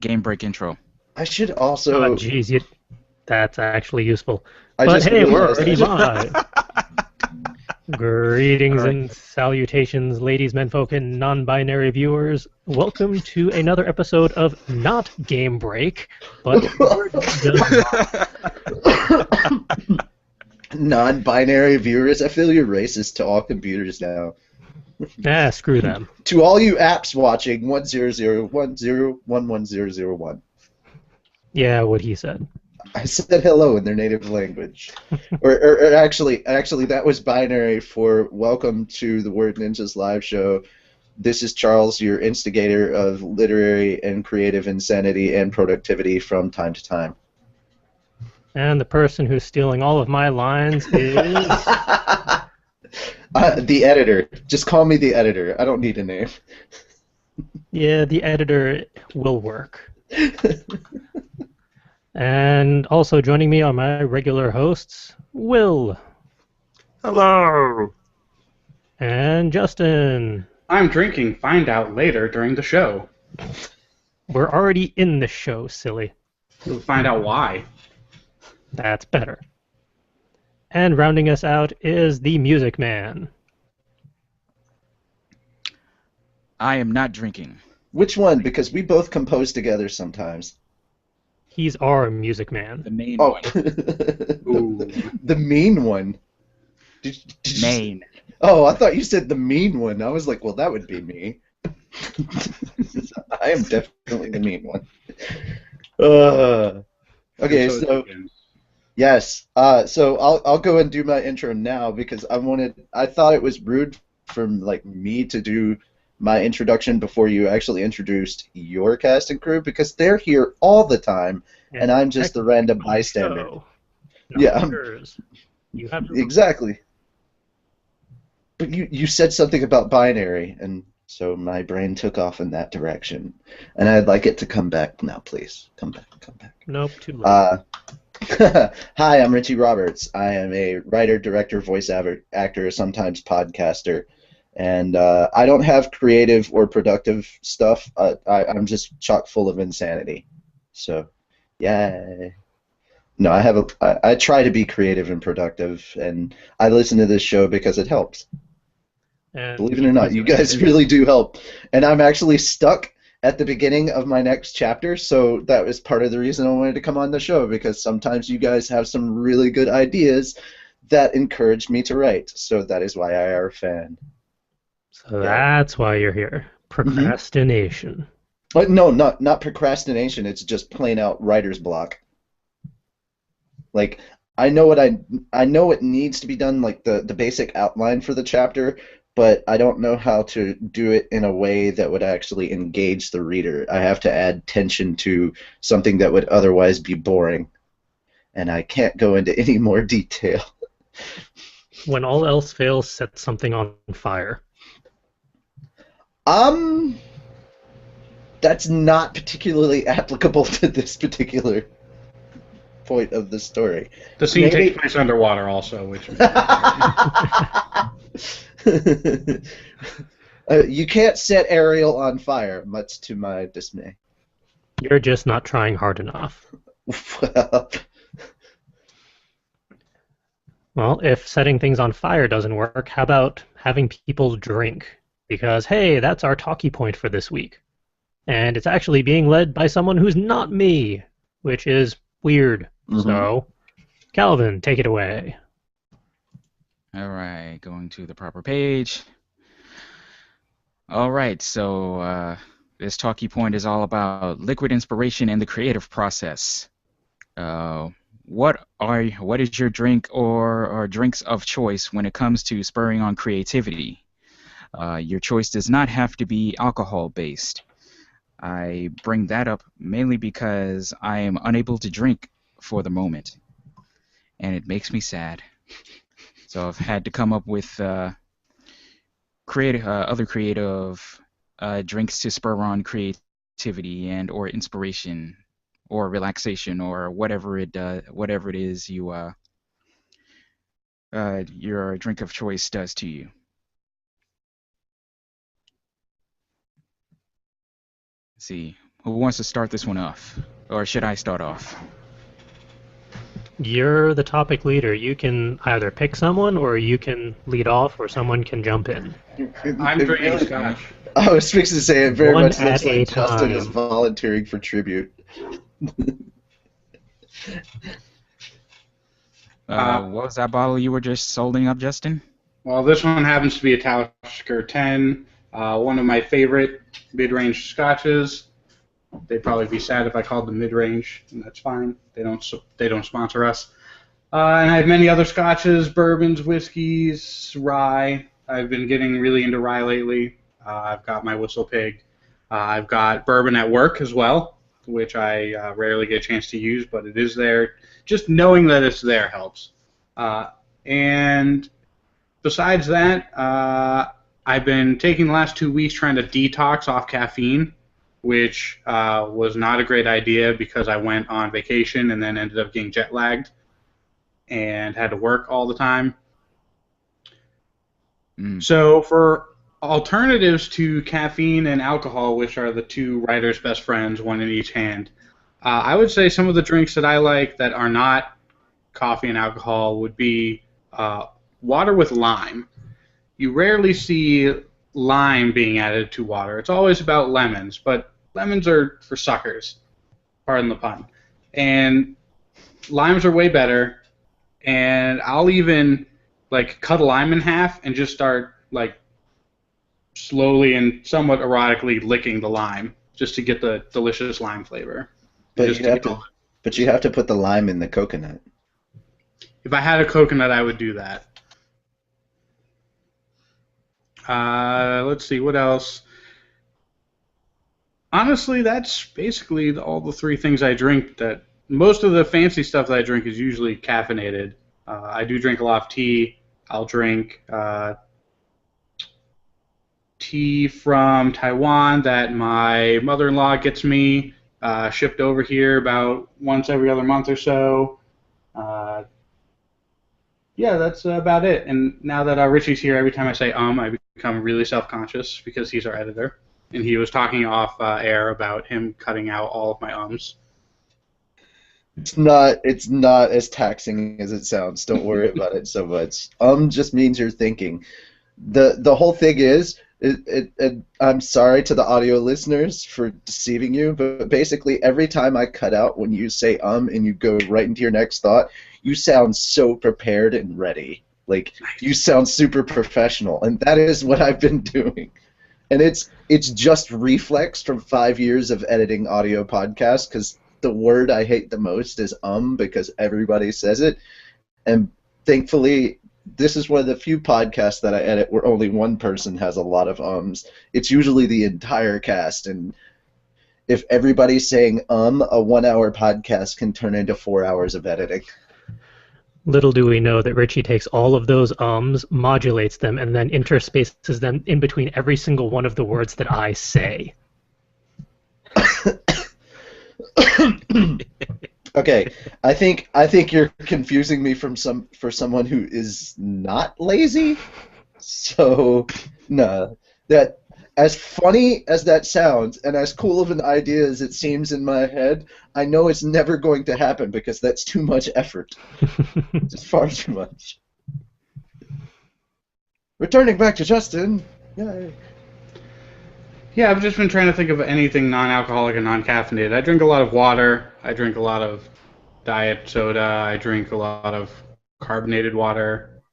game break intro. I should Oh, also. geez, that's actually useful. I But just hey, we're realized already live. All Greetings right. and salutations, ladies, menfolk, and non-binary viewers. Welcome to another episode of not Game Break, but Word Does Live. non-binary viewers. I feel you're racist to all computers now. Ah, screw them. To all you apps watching, 10010110001. Yeah, what he said. I said hello in their native language. Or actually, that was binary for welcome to the Word Ninjas live show. This is Charles, your instigator of literary and creative insanity and productivity from time to time. And the person who's stealing all of my lines is... The editor. Just call me the editor. I don't need a name. Yeah, the editor will work. And also joining me are my regular hosts, Will. Hello! And Justin. I'm drinking. Find out later during the show. We're already in the show, silly. You'll find out why. That's better. And rounding us out is the Music Man. I am not drinking. Which one? Because we both compose together sometimes. He's our Music Man. The main Oh, one. Ooh. the mean one. Did you Main. Oh, I thought you said the mean one. I was like, well, that would be me. I am definitely the mean one. Okay, so yes. So I'll go and do my intro now because I thought it was rude for like me to do my introduction before you actually introduced your cast and crew because they're here all the time and I'm just the random bystander. Show, Yeah, yours. You have to... exactly. But you said something about binary, and so my brain took off in that direction. And I'd like it to come back now, please. Come back, come back. Nope, too late. Hi, I'm Richie Roberts. I am a writer, director, voice actor, sometimes podcaster. And I don't have creative or productive stuff. I'm just chock full of insanity. So, yay. No, I try to be creative and productive, and I listen to this show because it helps. And Believe it or not, you guys really do help. And I'm actually stuck at the beginning of my next chapter, so that was part of the reason I wanted to come on the show, because sometimes you guys have some really good ideas that encourage me to write. So that is why I are a fan. So that's why you're here. Procrastination. But no, not procrastination. It's just plain out writer's block. Like I know what needs to be done, like the basic outline for the chapter, but I don't know how to do it in a way that would actually engage the reader. I have to add tension to something that would otherwise be boring, and I can't go into any more detail. When all else fails, set something on fire. That's not particularly applicable to this particular point of the story. The scene takes place underwater also, which... You can't set Ariel on fire, much to my dismay. You're just not trying hard enough. Well, if setting things on fire doesn't work, how about having people drink? Because, hey, that's our talkie point for this week. And it's actually being led by someone who's not me, which is weird. So, Calvin, take it away. All right, going to the proper page. All right, so this talkie point is all about liquid inspiration and the creative process. What is your drink or drinks of choice when it comes to spurring on creativity? Your choice does not have to be alcohol-based. I bring that up mainly because I am unable to drink for the moment, and it makes me sad. So I've had to come up with other creative drinks to spur on creativity and or inspiration or relaxation or whatever it is your drink of choice does to you. Let's see. Who wants to start this one off? Or should I start off? You're the topic leader. You can either pick someone, or you can lead off, or someone can jump in. I'm drinking scotch. I was fixing to say it very One much looks at a like Justin is time. volunteering for tribute. What was that bottle you were just holding up, Justin? Well, this one happens to be a Talisker 10, one of my favorite mid-range scotches. They'd probably be sad if I called them mid-range, and that's fine. They don't sponsor us. And I have many other scotches, bourbons, whiskeys, rye. I've been getting really into rye lately. I've got my Whistle Pig. I've got bourbon at work as well, which I rarely get a chance to use, but it is there. Just knowing that it's there helps. And besides that, I've been taking the last 2 weeks trying to detox off caffeine, which was not a great idea because I went on vacation and then ended up getting jet lagged and had to work all the time. So for alternatives to caffeine and alcohol, which are the two writers' best friends, one in each hand, I would say some of the drinks that I like that are not coffee and alcohol would be water with lime. You rarely see lime being added to water. It's always about lemons, but lemons are for suckers, pardon the pun. And limes are way better, and I'll even cut a lime in half and just start slowly and somewhat erotically licking the lime just to get the delicious lime flavor. But you have to put the lime in the coconut. If I had a coconut, I would do that. Let's see, what else? Honestly, that's basically all the three things I drink. That most of the fancy stuff that I drink is usually caffeinated. I do drink a lot of tea. I'll drink tea from Taiwan that my mother-in-law gets me shipped over here about once every other month or so. Yeah, that's about it. And now that Richie's here, every time I say I become really self-conscious because he's our editor. And he was talking off air about him cutting out all of my ums. It's not as taxing as it sounds. Don't worry about it so much. Just means you're thinking. The whole thing is, I'm sorry to the audio listeners for deceiving you, but basically every time I cut out when you say and you go right into your next thought, you sound so prepared and ready. You sound super professional, and that is what I've been doing. And it's just reflex from 5 years of editing audio podcasts, because the word I hate the most is because everybody says it. And thankfully, this is one of the few podcasts that I edit where only one person has a lot of ums. It's usually the entire cast, and if everybody's saying a 1-hour podcast can turn into 4 hours of editing. Little do we know that Richie takes all of those modulates them, and then interspaces them in between every single one of the words that I say. Okay, I think you're confusing me for someone who is not lazy. So, no, that as funny as that sounds, and as cool of an idea as it seems in my head, I know it's never going to happen because that's too much effort. Just far too much. Returning back to Justin. Yay. Yeah, I've just been trying to think of anything non-alcoholic and non-caffeinated. I drink a lot of water. I drink a lot of diet soda. I drink a lot of carbonated water.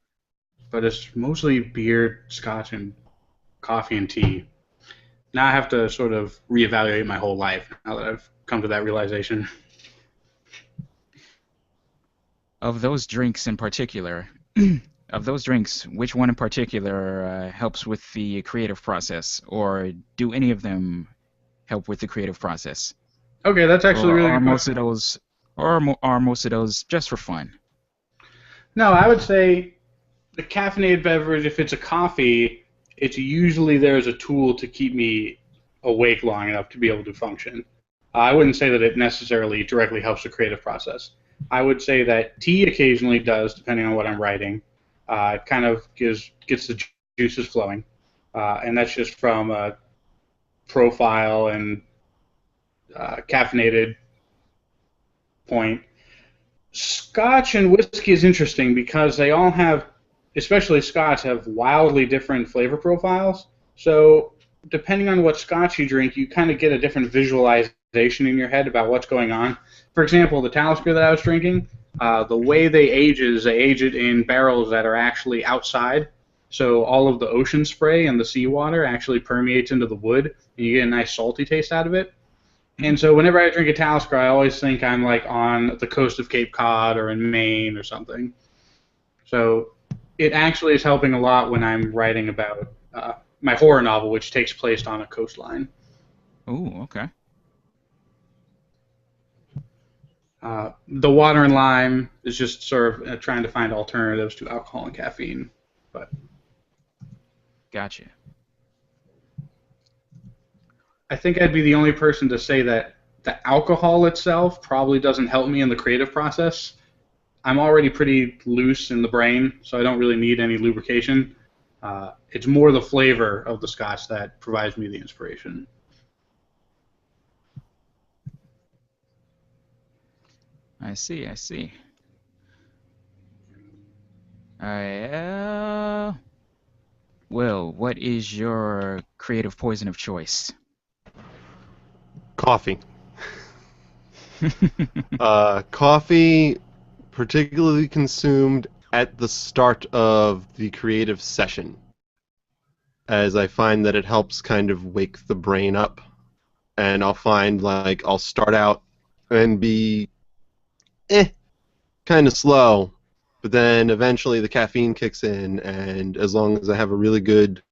But it's mostly beer, scotch, and coffee and tea. Now I have to sort of reevaluate my whole life now that I've come to that realization. Of those drinks in particular, which one in particular helps with the creative process, or do any of them help with the creative process? Okay, that's actually really are good. Are most of those just for fun? No, I would say the caffeinated beverage, if it's a coffee, it's usually there as a tool to keep me awake long enough to be able to function. I wouldn't say that it necessarily directly helps the creative process. I would say that tea occasionally does, depending on what I'm writing. It kind of gets the juices flowing, and that's just from profile and caffeinated point. Scotch and whiskey is interesting because they all have, especially Scotch, have wildly different flavor profiles. So depending on what Scotch you drink, you kind of get a different visualization in your head about what's going on. For example, the Talisker that I was drinking, the way they age it in barrels that are actually outside. So all of the ocean spray and the seawater actually permeates into the wood, and you get a nice salty taste out of it. And so whenever I drink a Talisker, I always think I'm like on the coast of Cape Cod or in Maine or something. So it actually is helping a lot when I'm writing about my horror novel, which takes place on a coastline. Oh, okay. The water and lime is just sort of trying to find alternatives to alcohol and caffeine. But Gotcha. I think I'd be the only person to say that the alcohol itself probably doesn't help me in the creative process. I'm already pretty loose in the brain, so I don't really need any lubrication. It's more the flavor of the Scotch that provides me the inspiration. I see, I see. Will, what is your creative poison of choice? Coffee. Coffee, particularly consumed at the start of the creative session, as I find that it helps kind of wake the brain up. And I'll find, like, I'll start out and be kind of slow, but then eventually the caffeine kicks in, and as long as I have a really good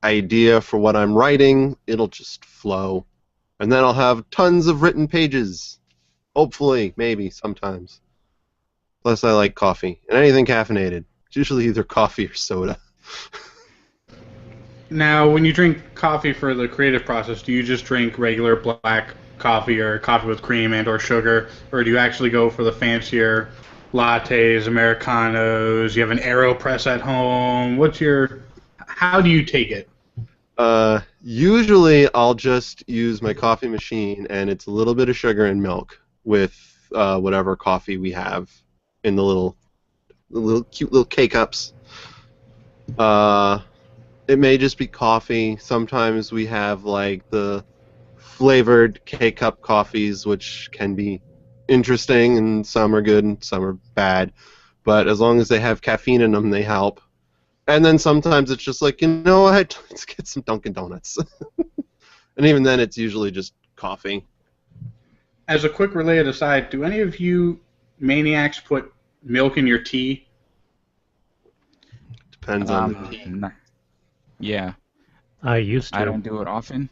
idea for what I'm writing, it'll just flow. And then I'll have tons of written pages. Hopefully, maybe, sometimes. Plus, I like coffee. And anything caffeinated. It's usually either coffee or soda. Now, when you drink coffee for the creative process, do you just drink regular black coffee or coffee with cream and or sugar, or do you actually go for the fancier lattes, Americanos? You have an AeroPress at home? How do you take it? Usually I'll just use my coffee machine, and it's a little bit of sugar and milk with whatever coffee we have in the cute little K-cups. It may just be coffee. Sometimes we have like the flavored K-cup coffees, which can be interesting, and some are good and some are bad. But as long as they have caffeine in them, they help. And then sometimes it's just like, you know what, let's get some Dunkin' Donuts. And even then, it's usually just coffee. As a quick related aside, do any of you maniacs put milk in your tea? Depends on the tea. Yeah, I used to. I don't do it often.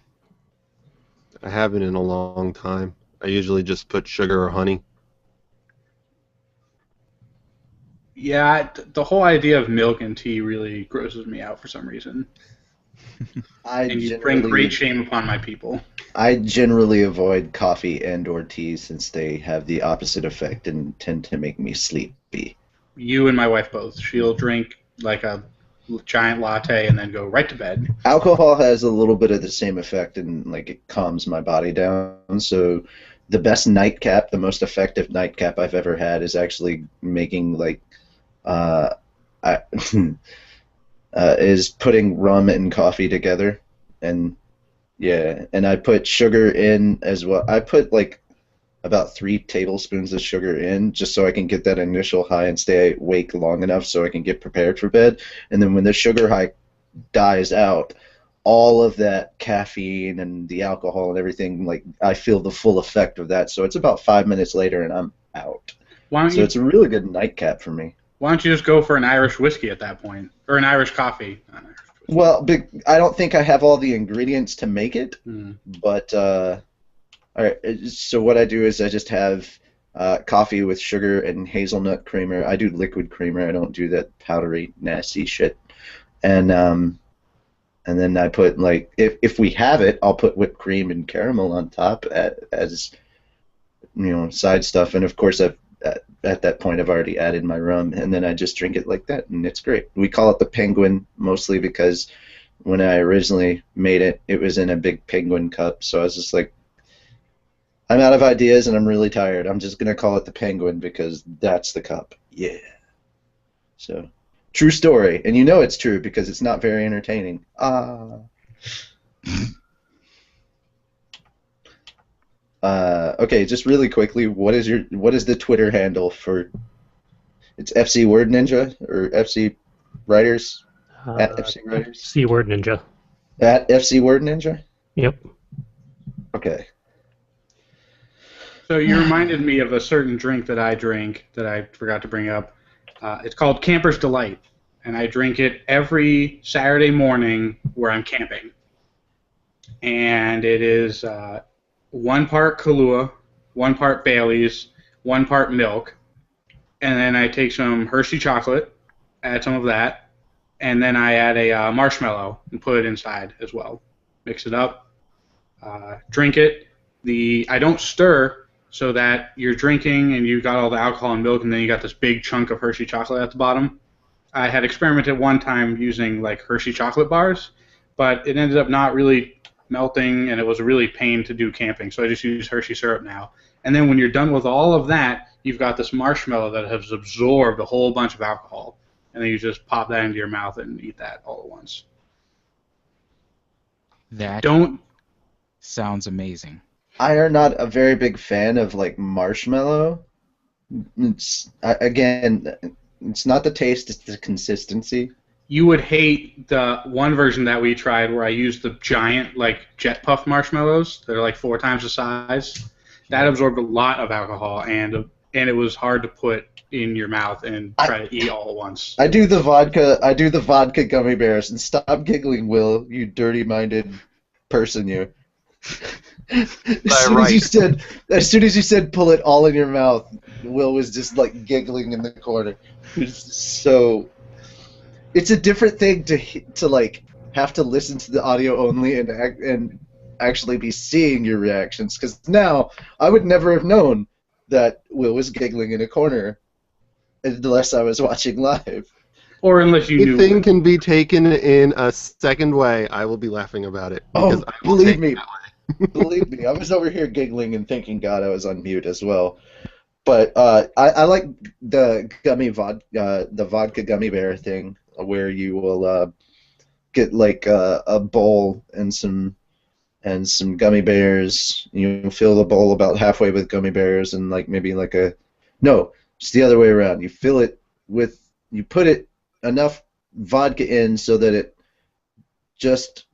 I haven't in a long time. I usually just put sugar or honey. Yeah, the whole idea of milk and tea really grosses me out for some reason. And you bring great shame upon my people. I generally avoid coffee and or tea since they have the opposite effect and tend to make me sleepy. You and my wife both. She'll drink like a giant latte and then go right to bed. Alcohol has a little bit of the same effect, and like it calms my body down. So the best nightcap, the most effective nightcap I've ever had, is actually making like is putting rum and coffee together, and yeah, and I put sugar in as well. I put like about 3 tablespoons of sugar in just so I can get that initial high and stay awake long enough so I can get prepared for bed. And then when the sugar high dies out, all of that caffeine and the alcohol and everything, like I feel the full effect of that. So it's about 5 minutes later and I'm out. So it's a really good nightcap for me. Why don't you just go for an Irish whiskey at that point? Or an Irish coffee? Well, I don't think I have all the ingredients to make it, but all right, so what I do is I just have coffee with sugar and hazelnut creamer. I do liquid creamer. I don't do that powdery, nasty shit. And then I put, like, if we have it, I'll put whipped cream and caramel on top as, you know, side stuff. And, of course, at that point, I've already added my rum, and then I just drink it like that, and it's great. We call it the Penguin mostly because when I originally made it, it was in a big penguin cup, so I was just like, I'm out of ideas and I'm really tired. I'm just gonna call it the Penguin because that's the cup. Yeah. So, true story, and you know it's true because it's not very entertaining. Ah. Okay, just really quickly, what is the Twitter handle for? It's FC Word Ninja or FC Writers at FC Writers C word ninja. at FC Word Ninja. Yep. Okay. So you reminded me of a certain drink that I drink that I forgot to bring up. It's called Camper's Delight, and I drink it every Saturday morning where I'm camping. And it is 1 part Kahlua, 1 part Bailey's, 1 part milk, and then I take some Hershey chocolate, add some of that, and then I add a marshmallow and put it inside as well. Mix it up, drink it. I don't stir so that you're drinking and you got all the alcohol and milk, and then you got this big chunk of Hershey chocolate at the bottom. I had experimented one time using like Hershey chocolate bars, but it ended up not really melting, and it was a really pain to do camping, so I just use Hershey syrup now. And then when you're done with all of that, you've got this marshmallow that has absorbed a whole bunch of alcohol, and then you just pop that into your mouth and eat that all at once. That Don't sounds amazing. I are not a very big fan of like marshmallow. Again, it's not the taste; it's the consistency. You would hate the one version that we tried where I used the giant like jet puff marshmallows. They're like 4 times the size. That absorbed a lot of alcohol, and it was hard to put in your mouth and try to eat all at once. I do the vodka gummy bears, and stop giggling, Will, you dirty-minded person, you. As soon as you said pull it all in your mouth, Will was just like giggling in the corner. So it's a different thing to like have to listen to the audio only and actually be seeing your reactions, because now I would never have known that Will was giggling in a corner unless I was watching live. Or unless you knew. Anything can be taken in a second way. I will be laughing about it. Because I will believe take me. it that way. Believe me, I was over here giggling and thinking, God, I was on mute as well. But I like the vodka gummy bear thing, where you will get like a bowl and some gummy bears. You fill the bowl about halfway with gummy bears, and like maybe like no, it's the other way around. You put it enough vodka in so that it just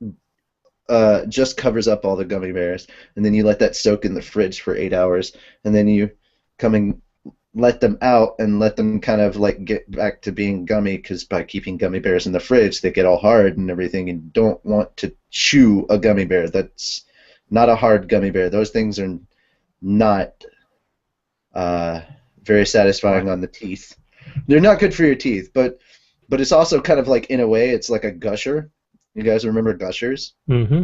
covers up all the gummy bears, and then you let that soak in the fridge for 8 hours, and then you come and let them out and let them kind of like get back to being gummy, because by keeping gummy bears in the fridge they get all hard and everything, and you don't want to chew a gummy bear. That's not a hard gummy bear. Those things are not very satisfying on the teeth. They're not good for your teeth, but it's also kind of like, in a way, it's like a gusher. You guys remember gushers? Mm-hmm.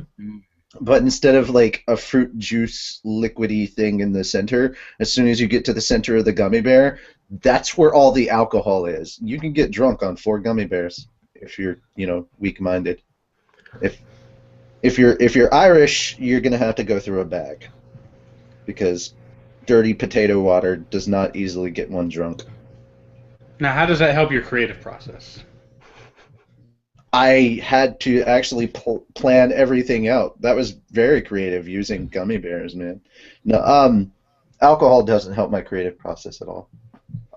But instead of like a fruit juice liquidy thing in the center, as soon as you get to the center of the gummy bear, that's where all the alcohol is. You can get drunk on 4 gummy bears if you're, weak-minded. If you're Irish, you're gonna have to go through a bag, because dirty potato water does not easily get one drunk. Now, how does that help your creative process? I had to actually plan everything out. That was very creative, using gummy bears, man. No, alcohol doesn't help my creative process at all.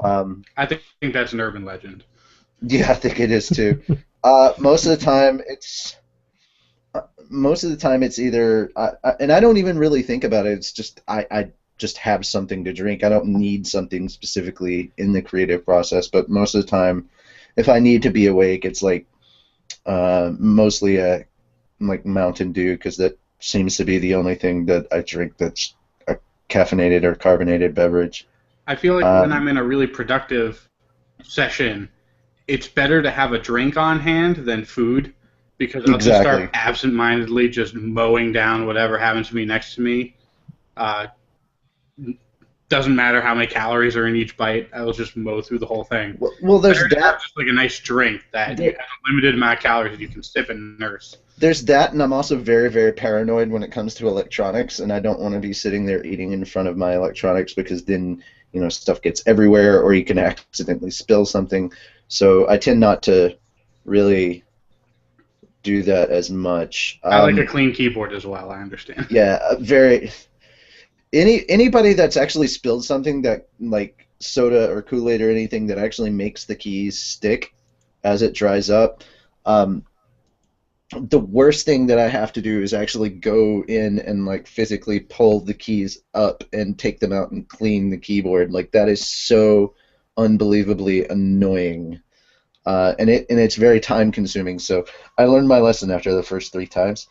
I think that's an urban legend. Yeah, I think it is too. Most of the time, it's either, and I don't even really think about it. It's just I just have something to drink. I don't need something specifically in the creative process. But most of the time, if I need to be awake, it's like mostly like Mountain Dew, because that seems to be the only thing that I drink that's a caffeinated or carbonated beverage. I feel like when I'm in a really productive session, it's better to have a drink on hand than food, because I'll just start absent-mindedly just mowing down whatever happens to be next to me. doesn't matter how many calories are in each bite. I will just mow through the whole thing. Well, there's Better to have that. just like a nice drink that you have a limited amount of calories that you can sip and nurse. There's that, and I'm also very, very paranoid when it comes to electronics, and I don't want to be sitting there eating in front of my electronics because then, stuff gets everywhere or you can accidentally spill something. So I tend not to really do that as much. I like a clean keyboard as well. I understand. Yeah, very. Anybody that's actually spilled something that like soda or Kool-Aid or anything that actually makes the keys stick as it dries up. The worst thing that I have to do is actually go in and like physically pull the keys up and take them out and clean the keyboard. Like that is so unbelievably annoying, and it's very time consuming. So I learned my lesson after the first 3 times.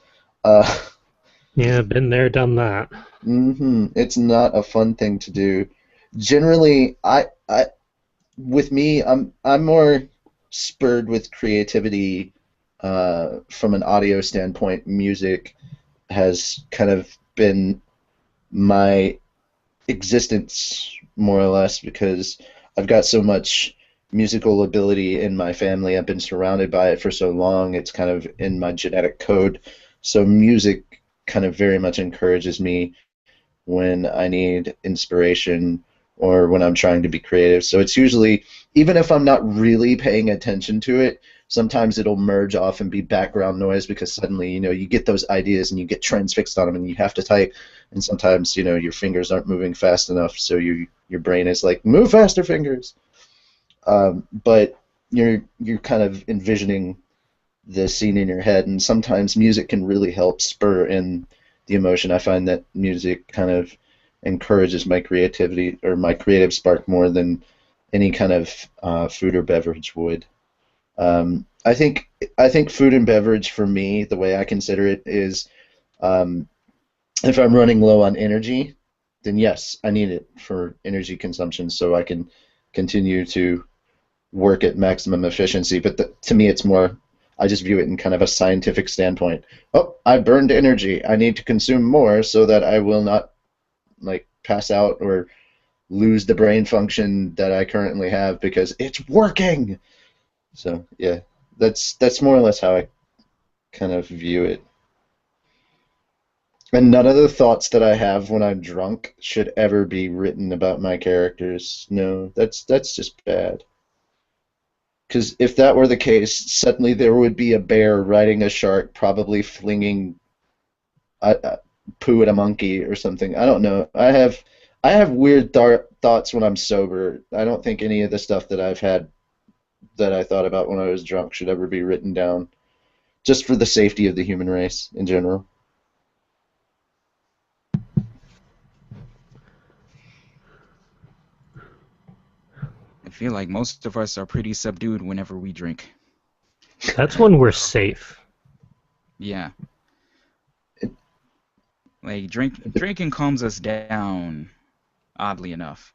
Yeah, been there, done that. It's not a fun thing to do. Generally, with me, I'm more spurred with creativity. From an audio standpoint, music has kind of been my existence, more or less, because I've got so much musical ability in my family. I've been surrounded by it for so long. It's kind of in my genetic code. So music kind of very much encourages me when I need inspiration or when I'm trying to be creative. So it's usually, even if I'm not really paying attention to it, sometimes it'll merge off and be background noise because suddenly, you get those ideas and you get transfixed on them and you have to type. And sometimes, your fingers aren't moving fast enough, so your brain is like, move faster, fingers. But you're kind of envisioning the scene in your head, and sometimes music can really help spur in the emotion. I find that music kind of encourages my creativity or my creative spark more than any kind of food or beverage would. I think food and beverage for me, the way I consider it is, if I'm running low on energy, then yes, I need it for energy consumption so I can continue to work at maximum efficiency. But to me, it's more, I just view it in kind of a scientific standpoint. Oh, I burned energy. I need to consume more so that I will not like pass out or lose the brain function that I currently have because it's working. So yeah, that's more or less how I kind of view it. And none of the thoughts that I have when I'm drunk should ever be written about my characters. No, that's just bad. Because if that were the case, suddenly there would be a bear riding a shark, probably flinging poo at a monkey or something. I don't know. I have weird thoughts when I'm sober. I don't think any of the stuff that I've had that I thought about when I was drunk should ever be written down, just for the safety of the human race in general. I feel like most of us are pretty subdued whenever we drink. That's when we're safe. Yeah. Like drinking calms us down, oddly enough.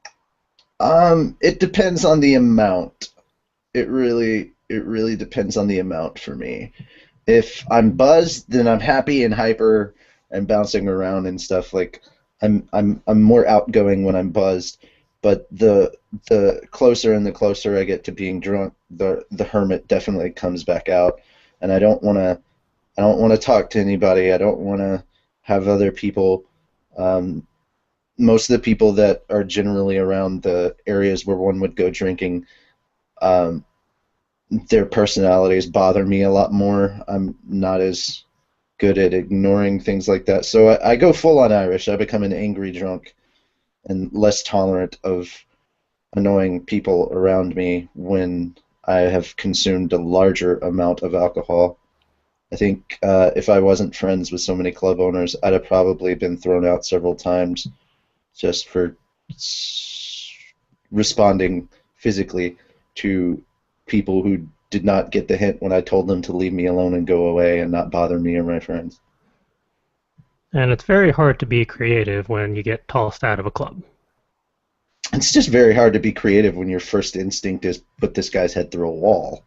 It depends on the amount. It really depends on the amount for me. If I'm buzzed, then I'm happy and hyper and bouncing around and stuff. Like I'm more outgoing when I'm buzzed. But the closer and the closer I get to being drunk, the hermit definitely comes back out, and I don't want to talk to anybody. I don't want to have other people. Most of the people that are generally around the areas where one would go drinking, their personalities bother me a lot more. I'm not as good at ignoring things like that. So I go full on Irish. I become an angry drunk and less tolerant of annoying people around me when I have consumed a larger amount of alcohol. I think if I wasn't friends with so many club owners, I'd have probably been thrown out several times just for responding physically to people who did not get the hint when I told them to leave me alone and go away and not bother me or my friends. And it's very hard to be creative when you get tossed out of a club. It's just very hard to be creative when your first instinct is put this guy's head through a wall.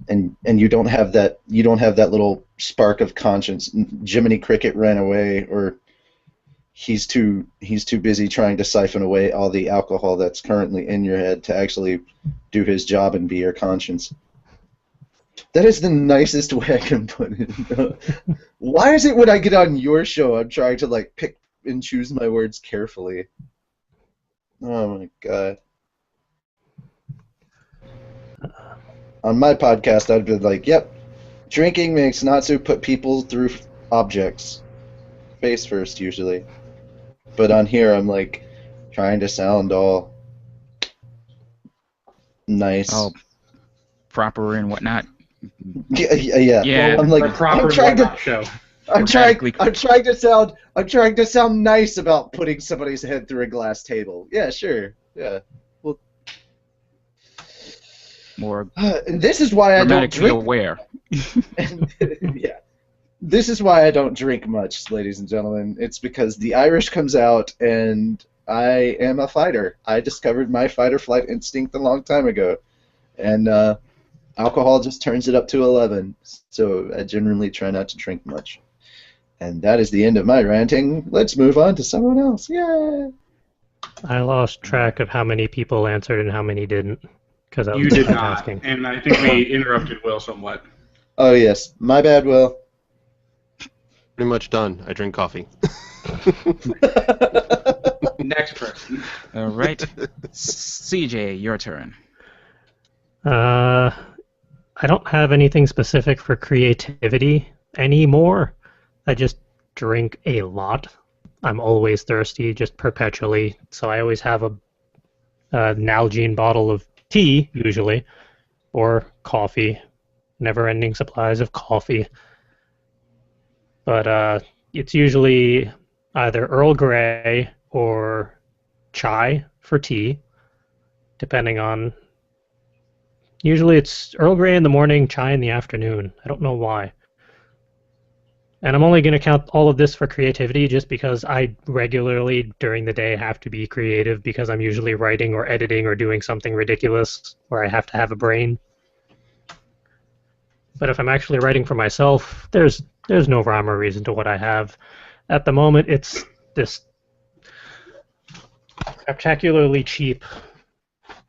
And you don't have that little spark of conscience. Jiminy Cricket ran away, or he's too busy trying to siphon away all the alcohol that's currently in your head to actually do his job and be your conscience. That is the nicest way I can put it. Why is it when I get on your show I'm trying to like pick and choose my words carefully? Oh my god. On my podcast I'd be like, yep, drinking makes Natsu put people through objects. Face first usually. But on here I'm like trying to sound all nice. All proper and whatnot. Yeah. Yeah. Well, I'm like, The proper I'm trying to, whatnot show. I'm trying to sound nice about putting somebody's head through a glass table. Yeah, sure. Yeah. Well, More and this is why I don't grammatically drink. aware. Yeah. This is why I don't drink much, ladies and gentlemen. It's because the Irish comes out and I am a fighter. I discovered my fight or flight instinct a long time ago. And alcohol just turns it up to 11. So I generally try not to drink much. And that is the end of my ranting. Let's move on to someone else. Yay! I lost track of how many people answered and how many didn't. Because I was You did not, multitasking. and I think we interrupted Will somewhat. Oh, yes. My bad, Will. Pretty much done. I drink coffee. Next person. All right. CJ, your turn. I don't have anything specific for creativity anymore. I just drink a lot. I'm always thirsty, just perpetually. So I always have a Nalgene bottle of tea, usually, or coffee. Never-ending supplies of coffee. But it's usually either Earl Grey or chai for tea, depending on... Usually it's Earl Grey in the morning, chai in the afternoon. I don't know why. And I'm only going to count all of this for creativity just because I regularly during the day have to be creative because I'm usually writing or editing or doing something ridiculous where I have to have a brain. But if I'm actually writing for myself, there's no rhyme or reason to what I have. At the moment, it's this spectacularly cheap,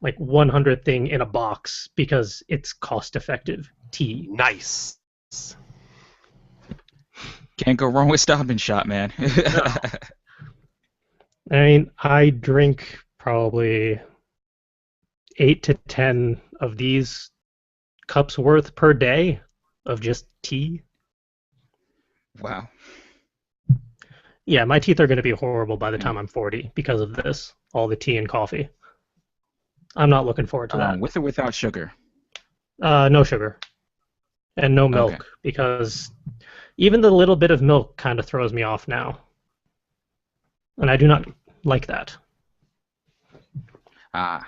like 100 thing in a box because it's cost-effective tea. Nice. Can't go wrong with Stop and Shop, man. I mean, I drink probably 8 to 10 of these cups worth per day of just tea. Wow. Yeah, my teeth are going to be horrible by the time I'm 40 because of this, all the tea and coffee. I'm not looking forward to that. With or without sugar? No sugar. And no milk, Okay. because even the little bit of milk kind of throws me off now. And I do not like that. Ah.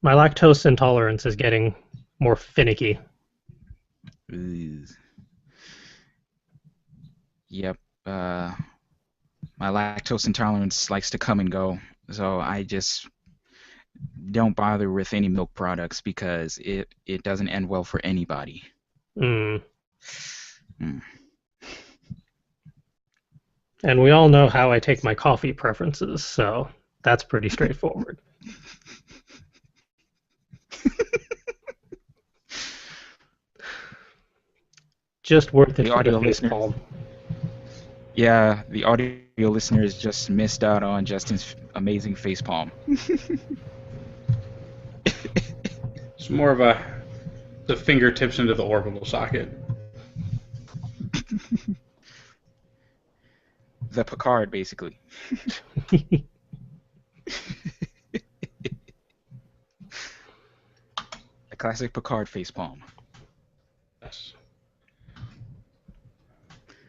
My lactose intolerance is getting more finicky. Ooh. Yep. My lactose intolerance likes to come and go, so I just don't bother with any milk products because it doesn't end well for anybody. Mm. Mm. And we all know how I take my coffee preferences, so that's pretty straightforward. Just worth it The for audio the face listeners. palm. Yeah, the audio listeners just missed out on Justin's amazing facepalm. It's more of the fingertips into the orbital socket. The Picard, basically. A classic Picard facepalm. Yes.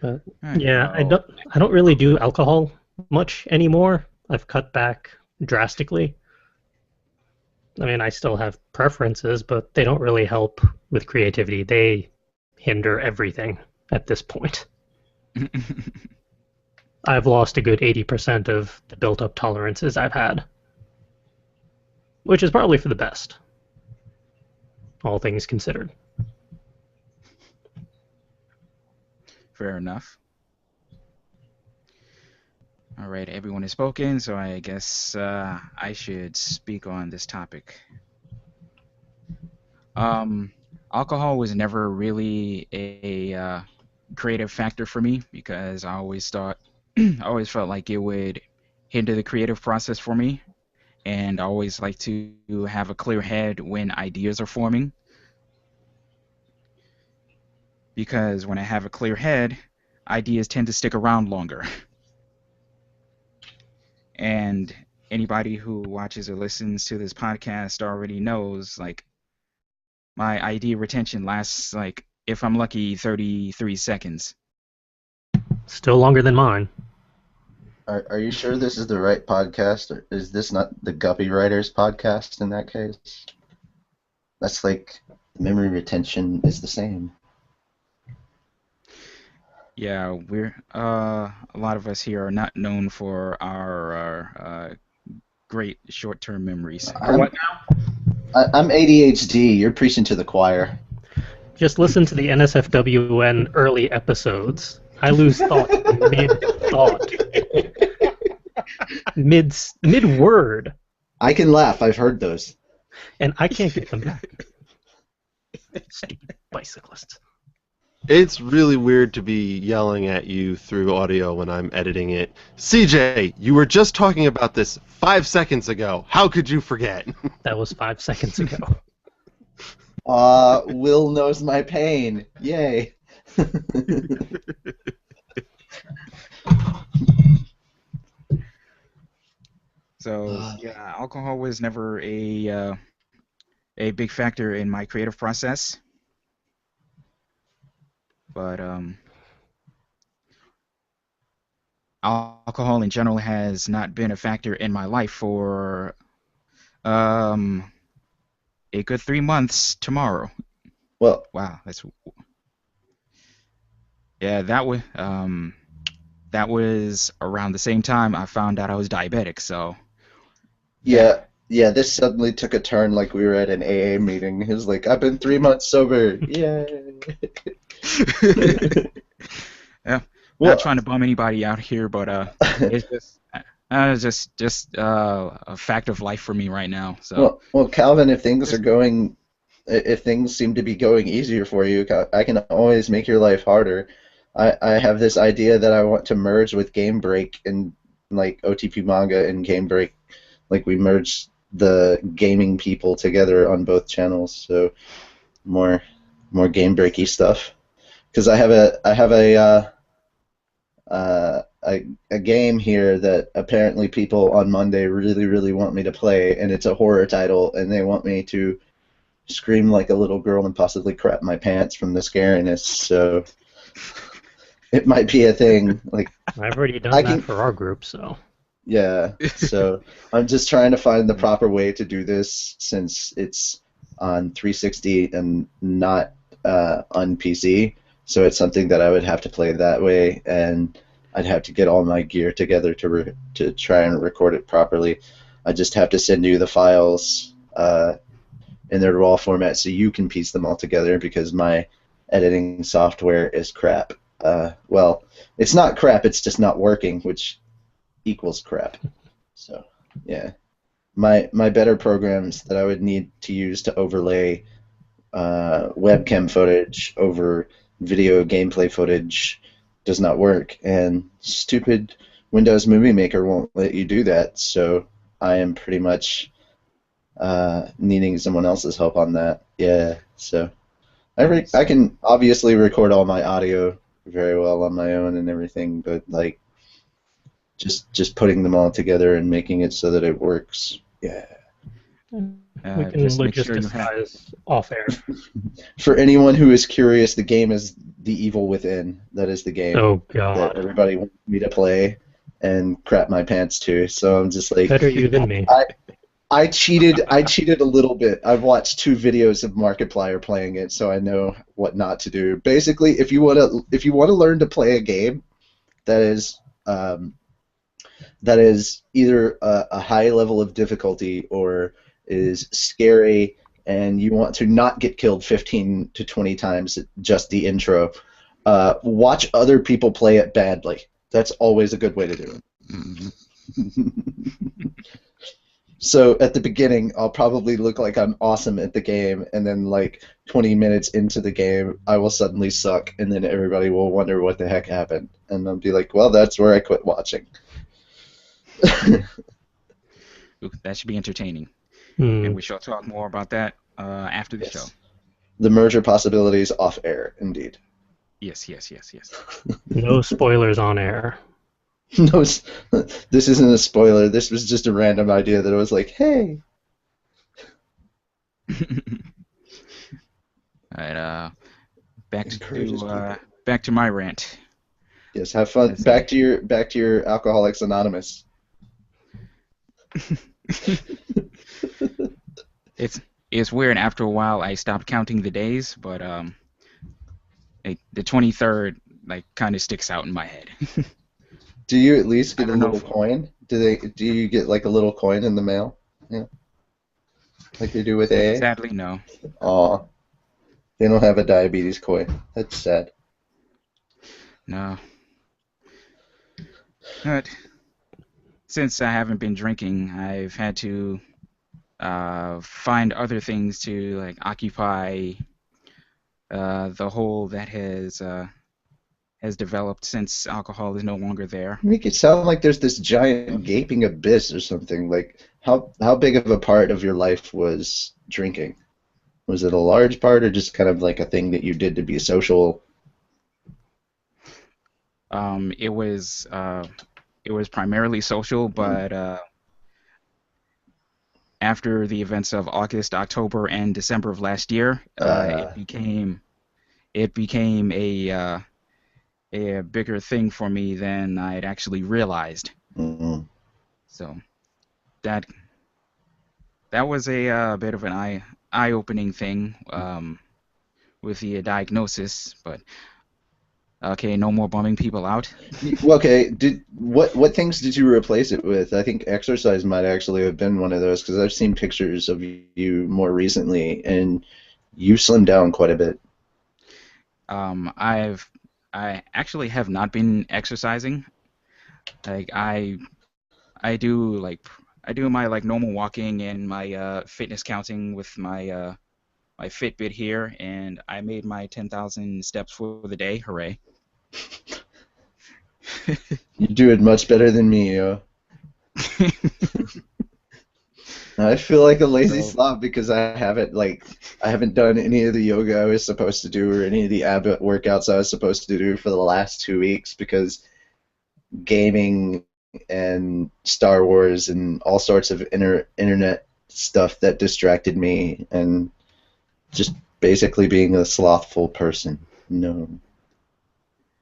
But, Alright, yeah, I well, don't really do alcohol much anymore. I've cut back drastically. I mean, I still have preferences, but they don't really help with creativity. They hinder everything at this point. I've lost a good 80% of the built-up tolerances I've had, which is probably for the best, all things considered. Fair enough. All right, everyone has spoken, so I guess I should speak on this topic. Um, Alcohol was never really a creative factor for me because I always thought, I always felt like it would hinder the creative process for me, and I always like to have a clear head when ideas are forming because when I have a clear head, ideas tend to stick around longer. And anybody who watches or listens to this podcast already knows, like, my idea retention lasts, like, if I'm lucky, 33 seconds. Still longer than mine. Are you sure this is the right podcast, or is this not the Guppy Writers podcast in that case? That's like memory retention is the same. Yeah, we're a lot of us here are not known for our great short-term memories. Or what now? I'm ADHD. You're preaching to the choir. Just listen to the NSFWN early episodes. I lose thought mid-thought. Mid-word. I can laugh. I've heard those. And I can't get them back. Stupid bicyclists. It's really weird to be yelling at you through audio when I'm editing it. CJ, you were just talking about this 5 seconds ago. How could you forget? That was 5 seconds ago. Will knows my pain. Yay. So yeah, alcohol was never a big factor in my creative process, but alcohol in general has not been a factor in my life for a good 3 months tomorrow. Well, Wow, yeah, that was around the same time I found out I was diabetic. So yeah, this suddenly took a turn like we were at an AA meeting. It was like, I've been 3 months sober. Yay. yeah, Well, not trying to bum anybody out here, but it's just a fact of life for me right now. So well, Calvin, if things seem to be going easier for you, I can always make your life harder. I have this idea that I want to merge with Game Break and like OTP Manga and Game Break, like we merge the gaming people together on both channels, so more Game Breaky stuff. Because I have a game here that apparently people on Monday really want me to play, and it's a horror title, and they want me to scream like a little girl and possibly crap my pants from the scariness. So it might be a thing. Like I've already done that for our group, so. Yeah, so I'm just trying to find the proper way to do this since it's on 360 and not on PC. So it's something that I would have to play that way, and I'd have to get all my gear together to try and record it properly. I just have to send you the files in their raw format so you can piece them all together because my editing software is crap. Well, it's not crap, it's just not working, which equals crap. So, yeah. My better programs that I would need to use to overlay webcam footage over video gameplay footage does not work, and stupid Windows Movie Maker won't let you do that, so I am pretty much needing someone else's help on that. Yeah, so I can obviously record all my audio very well on my own and everything, but like just putting them all together and making it so that it works. Yeah. We can just make sure you logisticize off air. For anyone who is curious, the game is The Evil Within. That is the game Oh that god. everybody wants me to play and crap my pants to. So I'm just like, Better you than me. I cheated a little bit. I've watched 2 videos of Markiplier playing it, so I know what not to do. Basically, if you want to learn to play a game that is either a high level of difficulty or is scary and you want to not get killed 15 to 20 times just the intro, watch other people play it badly. That's always a good way to do it. Mhm. So at the beginning, I'll probably look like I'm awesome at the game, and then like 20 minutes into the game, I will suddenly suck, and then everybody will wonder what the heck happened, and I'll be like, well, that's where I quit watching. Ooh, that should be entertaining, and Hmm. we shall talk more about that after the show. Yes. The merger possibilities off air, indeed. Yes, yes, yes, yes. No spoilers on air. No, this isn't a spoiler. This was just a random idea that I was like, hey. All right, Encourages people. back to my rant. Yes, have fun. Let's see. Back to your Alcoholics Anonymous. It's it's weird. After a while, I stopped counting the days, but the 23rd like kind of sticks out in my head. Do you at least I get a don't know. little coin? Do you get like a little coin in the mail? Yeah, like they do with AA? Sadly, no. Aw, they don't have a diabetes coin. That's sad. No. But since I haven't been drinking, I've had to find other things to like occupy the hole that has developed since alcohol is no longer there. Make it sound like there's this giant gaping abyss or something. Like how big of a part of your life was drinking? Was it a large part or just kind of like a thing that you did to be social? It was primarily social, but after the events of August, October, and December of last year, Uh, it became a bigger thing for me than I had actually realized. mm, So that that was a bit of an eye-opening thing with the diagnosis. But okay, no more bumming people out. well, okay, what things did you replace it with? I think exercise might actually have been one of those because I've seen pictures of you more recently, and you slimmed down quite a bit. I actually have not been exercising. Like I do my like normal walking and my fitness counting with my Fitbit here, and I made my 10,000 steps for the day. Hooray! You're doing much better than me, yo. I feel like a lazy So slob because I haven't done any of the yoga I was supposed to do or any of the ab workouts I was supposed to do for the last 2 weeks because gaming and Star Wars and all sorts of internet stuff that distracted me and just basically being a slothful person. No,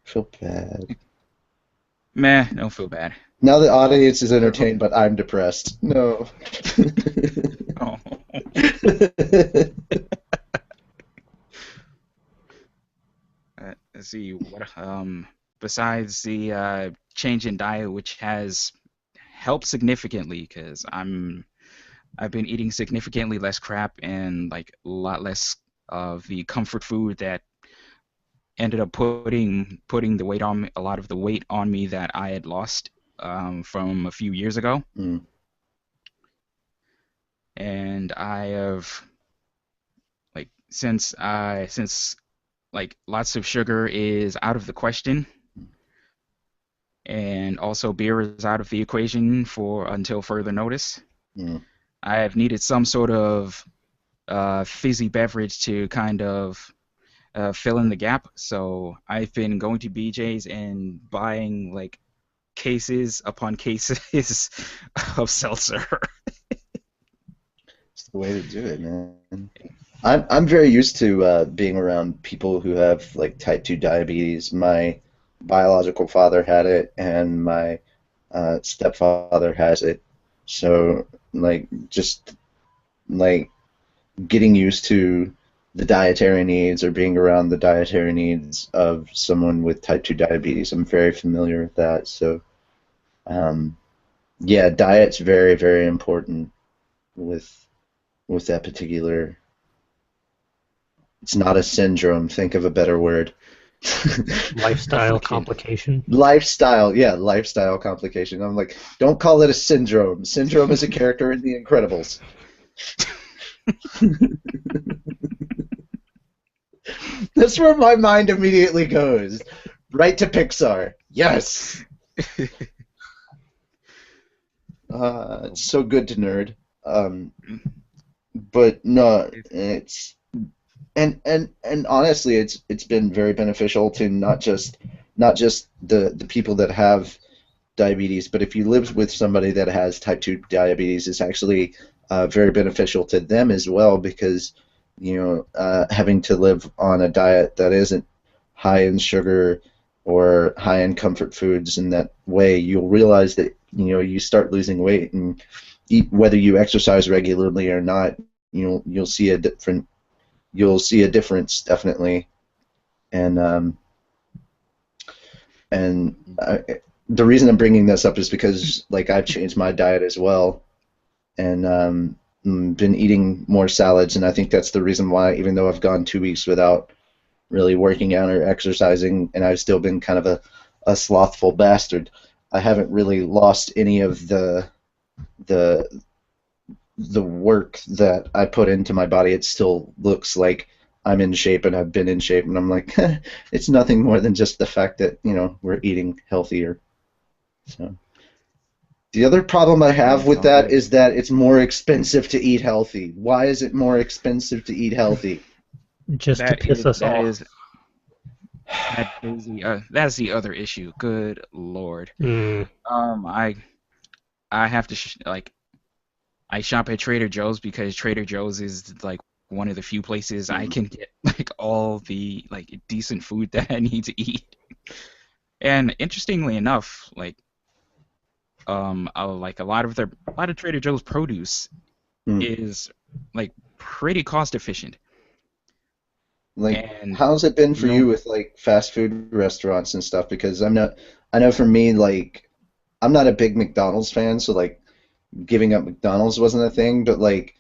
I feel bad. meh, don't feel bad. Now the audience is So, entertained, but I'm depressed. No. oh. Let's see what besides the change in diet, which has helped significantly because I've been eating significantly less crap and like a lot less of the comfort food that ended up putting the weight on me, a lot of the weight on me that I had lost from a few years ago. Mm. And I have like since like lots of sugar is out of the question, and also beer is out of the equation for until further notice. Mm. I have needed some sort of fizzy beverage to kind of fill in the gap. So I've been going to BJ's and buying like cases upon cases of seltzer. It's the way to do it, man. I'm very used to being around people who have like type 2 diabetes. My biological father had it, and my stepfather has it. So like just like getting used to the dietary needs or being around the dietary needs of someone with type 2 diabetes, I'm very familiar with that. So um, yeah, diet's very, very important with with that particular. It's not a syndrome. Think of a better word. Lifestyle Affliction. complication. Lifestyle complication. I'm like, don't call it a syndrome. Syndrome is a character in The Incredibles. That's where my mind immediately goes. Right to Pixar. Yes. It's so good to nerd. Um, but no, it's and honestly, it's been very beneficial to not just the people that have diabetes, but if you live with somebody that has type 2 diabetes, it's actually very beneficial to them as well because having to live on a diet that isn't high in sugar or high in comfort foods in that way, you'll realize that you start losing weight and eat, whether you exercise regularly or not, you'll see a difference definitely. And the reason I'm bringing this up is because like I've changed my diet as well, and been eating more salads, and I think that's the reason why, even though I've gone 2 weeks without really working out or exercising, and I've still been kind of a slothful bastard, I haven't really lost any of the the work that I put into my body. It still looks like I'm in shape and I've been in shape, and I'm like, it's nothing more than just the fact that we're eating healthier. So the other problem I Yeah, have it's with all that good. is that it's more expensive to eat healthy. Why is it more expensive to eat healthy? Just to That piss is us that off. is that's the other issue. Good Lord. Mm. I have to I shop at Trader Joe's because Trader Joe's is like one of the few places I Mm. can get like all the like decent food that I need to eat. And interestingly enough, like a lot of Trader Joe's produce Mm. is like pretty cost efficient. Like, And how's it been you for you know, with like fast food restaurants and stuff? Because I know for me, like, I'm not a big McDonald's fan, so like giving up McDonald's wasn't a thing, but like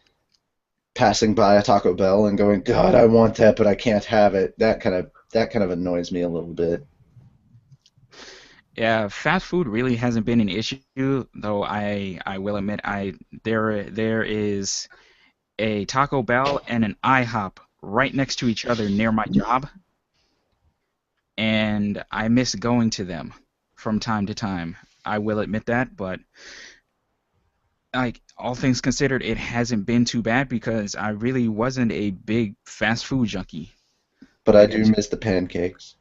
passing by a Taco Bell and going, God, I want that, but I can't have it. That kind of annoys me a little bit. yeah, fast food really hasn't been an issue, though I will admit there is a Taco Bell and an IHOP right next to each other near my job, and I miss going to them from time to time. I will admit that, but like all things considered, it hasn't been too bad because I really wasn't a big fast food junkie. But I Like I do just, miss the pancakes.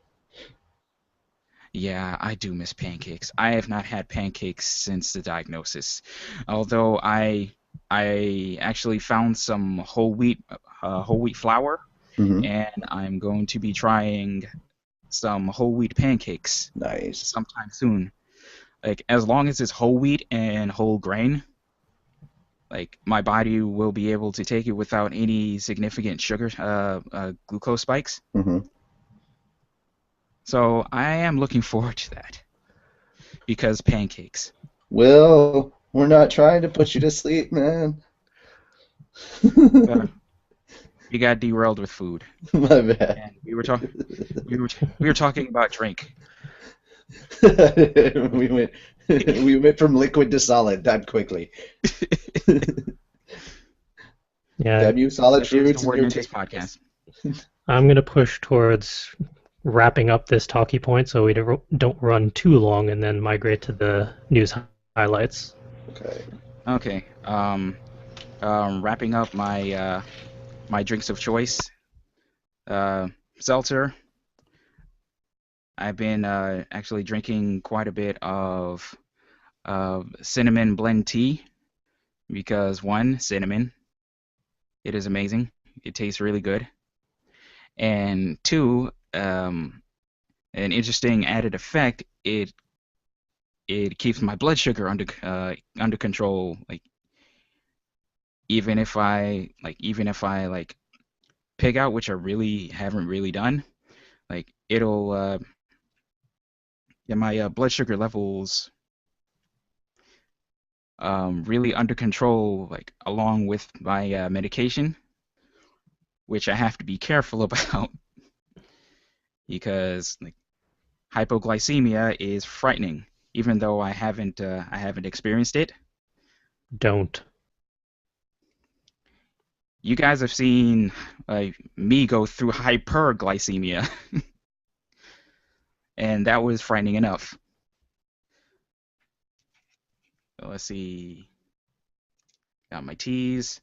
yeah, I do miss pancakes. I have not had pancakes since the diagnosis, although I actually found some whole wheat flour, Hmm. and I'm going to be trying some whole wheat pancakes Nice. sometime soon. Like as long as it's whole wheat and whole grain, like my body will be able to take it without any significant glucose spikes. Hmm. So I am looking forward to that because pancakes. Will, we're not trying to put you to sleep, man. Uh, we got derailed with food, My bad. and we were talking about drink. we went we went from liquid to solid that quickly. Yeah, Damn you, solid Such is the foods and word your in this taste podcast. buds. I'm going to push towards wrapping up this talkie point so we don't run too long and then migrate to the news highlights. Okay. Okay. Wrapping up my drinks of choice. Uh, Seltzer. I've been actually drinking quite a bit of cinnamon blend tea because one, cinnamon, it is amazing. It tastes really good. And two, an interesting added effect, it keeps my blood sugar under control. Like even if I like pig out, which I really haven't really done, like it'll get my blood sugar levels really under control, like along with my medication, which I have to be careful about because like hypoglycemia is frightening, even though I haven't experienced it. Don't. You guys have seen me go through hyperglycemia, and that was frightening enough. So let's see. Got my teas.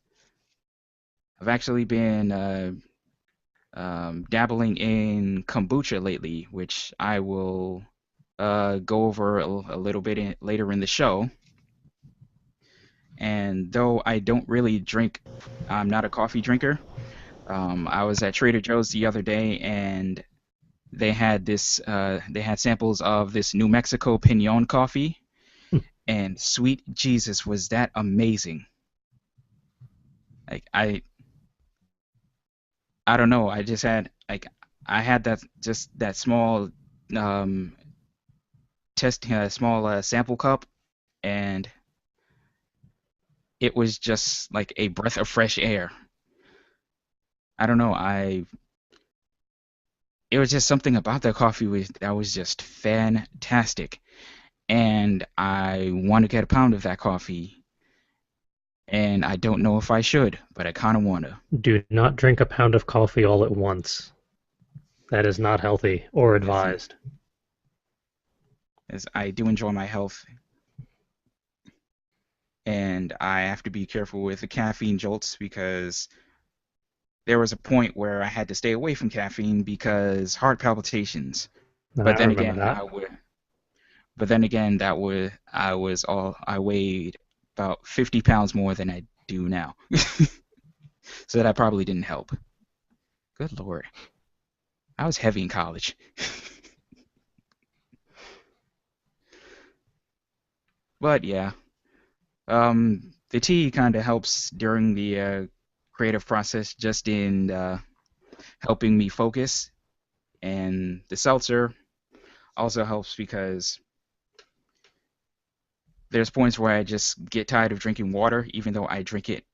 I've actually been dabbling in kombucha lately, which I will go over a little bit later in the show. And though I don't really drink, I'm not a coffee drinker. I was at Trader Joe's the other day, and they had samples of this New Mexico Pinon coffee, and sweet Jesus, was that amazing! Like I don't know. I just had I had that small small sample cup, and it was just like a breath of fresh air. I don't know. It was just something about that coffee that was just fantastic, and I want to get a pound of that coffee. And I don't know if I should, but I kind of want to. Do not drink a pound of coffee all at once. That is not healthy or advised. As I do enjoy my health, and I have to be careful with the caffeine jolts, because there was a point where I had to stay away from caffeine because heart palpitations. But then again, I weighed about 50 pounds more than I do now. So that probably didn't help. Good Lord. I was heavy in college. But yeah, the tea kind of helps during the creative process, just in helping me focus. And the seltzer also helps because there's points where I just get tired of drinking water, even though I drink it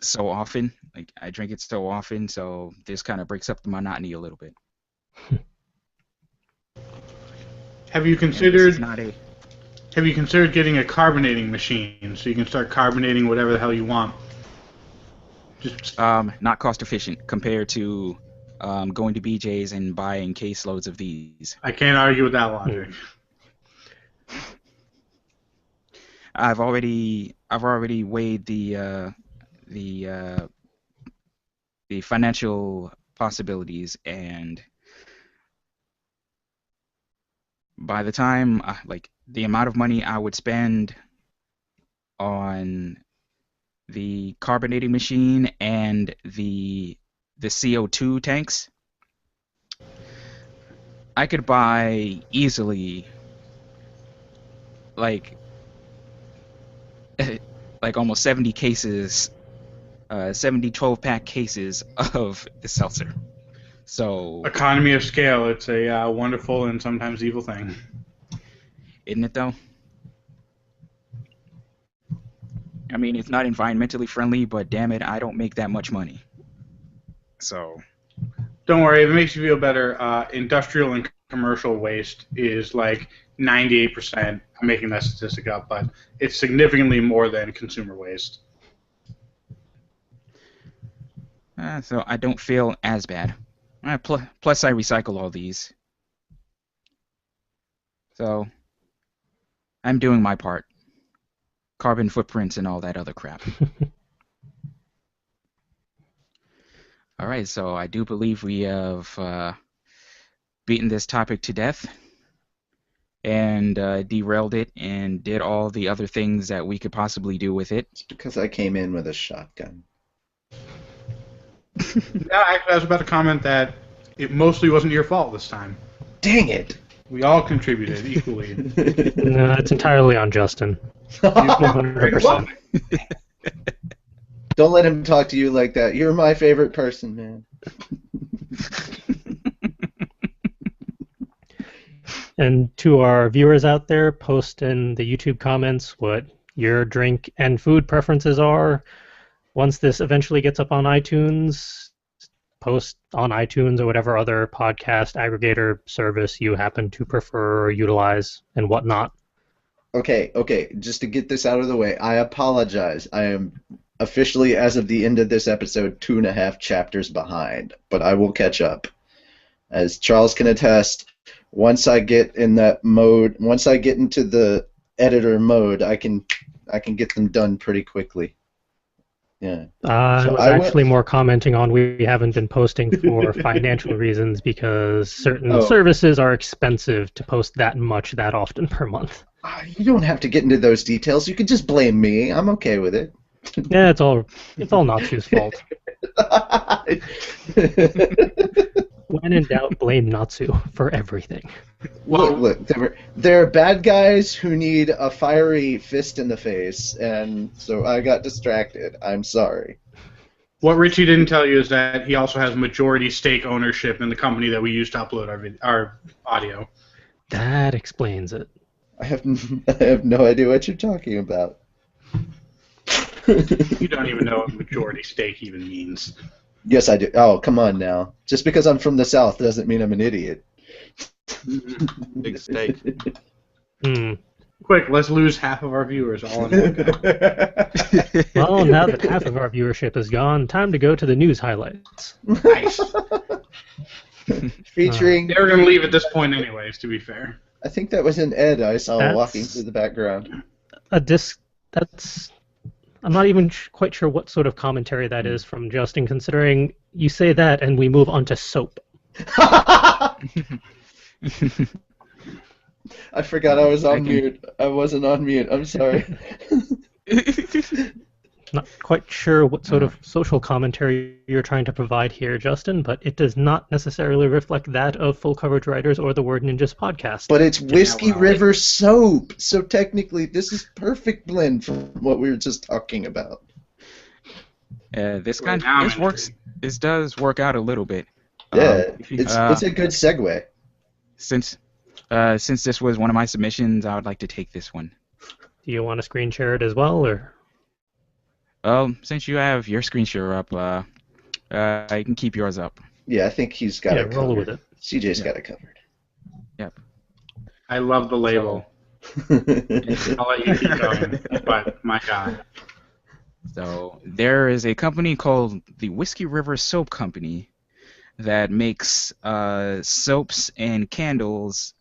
so often. Like, I drink it so often, so this kind of breaks up the monotony a little bit. Have you And this considered is not a Have you considered getting a carbonating machine so you can start carbonating whatever the hell you want? Just not cost efficient compared to going to BJ's and buying caseloads of these. I can't argue with that logic. I've already weighed the financial possibilities, and by the time like the amount of money I would spend on the carbonating machine and the CO2 tanks, I could buy easily like like almost 70 cases, 70 12-pack cases of the seltzer. So, Economy of scale, it's a wonderful and sometimes evil thing. isn't it though? I mean, it's not environmentally friendly, but damn it, I don't make that much money. So, Don't worry, if it makes you feel better, industrial and commercial waste is like 98%. I'm making that statistic up, but it's significantly more than consumer waste. so I don't feel as bad. Plus, I recycle all these. So, I'm doing my part. Carbon footprints and all that other crap. All right, so I do believe we have beaten this topic to death and derailed it and did all the other things that we could possibly do with it. It's because I came in with a shotgun. Yeah, actually, I was about to comment that it mostly wasn't your fault this time. Dang it! We all contributed equally. No, it's entirely on Justin. 100%. Don't let him talk to you like that. You're my favorite person, man. And to our viewers out there, post in the YouTube comments what your drink and food preferences are. Once this eventually gets up on iTunes, post on iTunes or whatever other podcast aggregator service you happen to prefer or utilize and whatnot. Okay, just to get this out of the way, I apologize. I am officially, as of the end of this episode, 2.5 chapters behind, but I will catch up. As Charles can attest, once I get in that mode, once I get into the editor mode, I can get them done pretty quickly. Yeah. I So was I actually more commenting on we haven't been posting for financial reasons because certain services are expensive to post that much that often per month. You don't have to get into those details. You can just blame me. I'm okay with it. Yeah, it's all Natsu's fault. When in doubt, blame Natsu for everything. Look, there are bad guys who need a fiery fist in the face, and so I got distracted. I'm sorry. What Richie didn't tell you is that he also has majority stake ownership in the company that we use to upload our audio. That explains it. I have no idea what you're talking about. You don't even know what majority stake even means. Yes, I do. Oh, come on now. Just because I'm from the South doesn't mean I'm an idiot. Big steak. Quick, let's lose half of our viewers all in one go. Well, now that half of our viewership is gone, time to go to the news highlights. Nice. Featuring... They were going to leave at this point anyways, to be fair. I think that was an Ed I saw walking through the background. I'm not even quite sure what sort of commentary that is from Justin, considering you say that and we move on to soap. I forgot I was on mute. I wasn't on mute. I'm sorry. Not quite sure what sort of social commentary you're trying to provide here, Justin, but it does not necessarily reflect that of Full Coverage Writers or the Word Ninjas podcast. But it's Whiskey River soap, so technically this is perfect blend from what we were just talking about. This does work out a little bit. Yeah, it's a good segue. Since this was one of my submissions, I would like to take this one. Do you want to screen share it as well, or? Since you have your screen share up, you can keep yours up. Yeah, I think he's got it covered. Roll with it. CJ's got it covered. Yep. I love the label. I'll let you keep going, but my God. So there is a company called the Whiskey River Soap Company that makes soaps and candles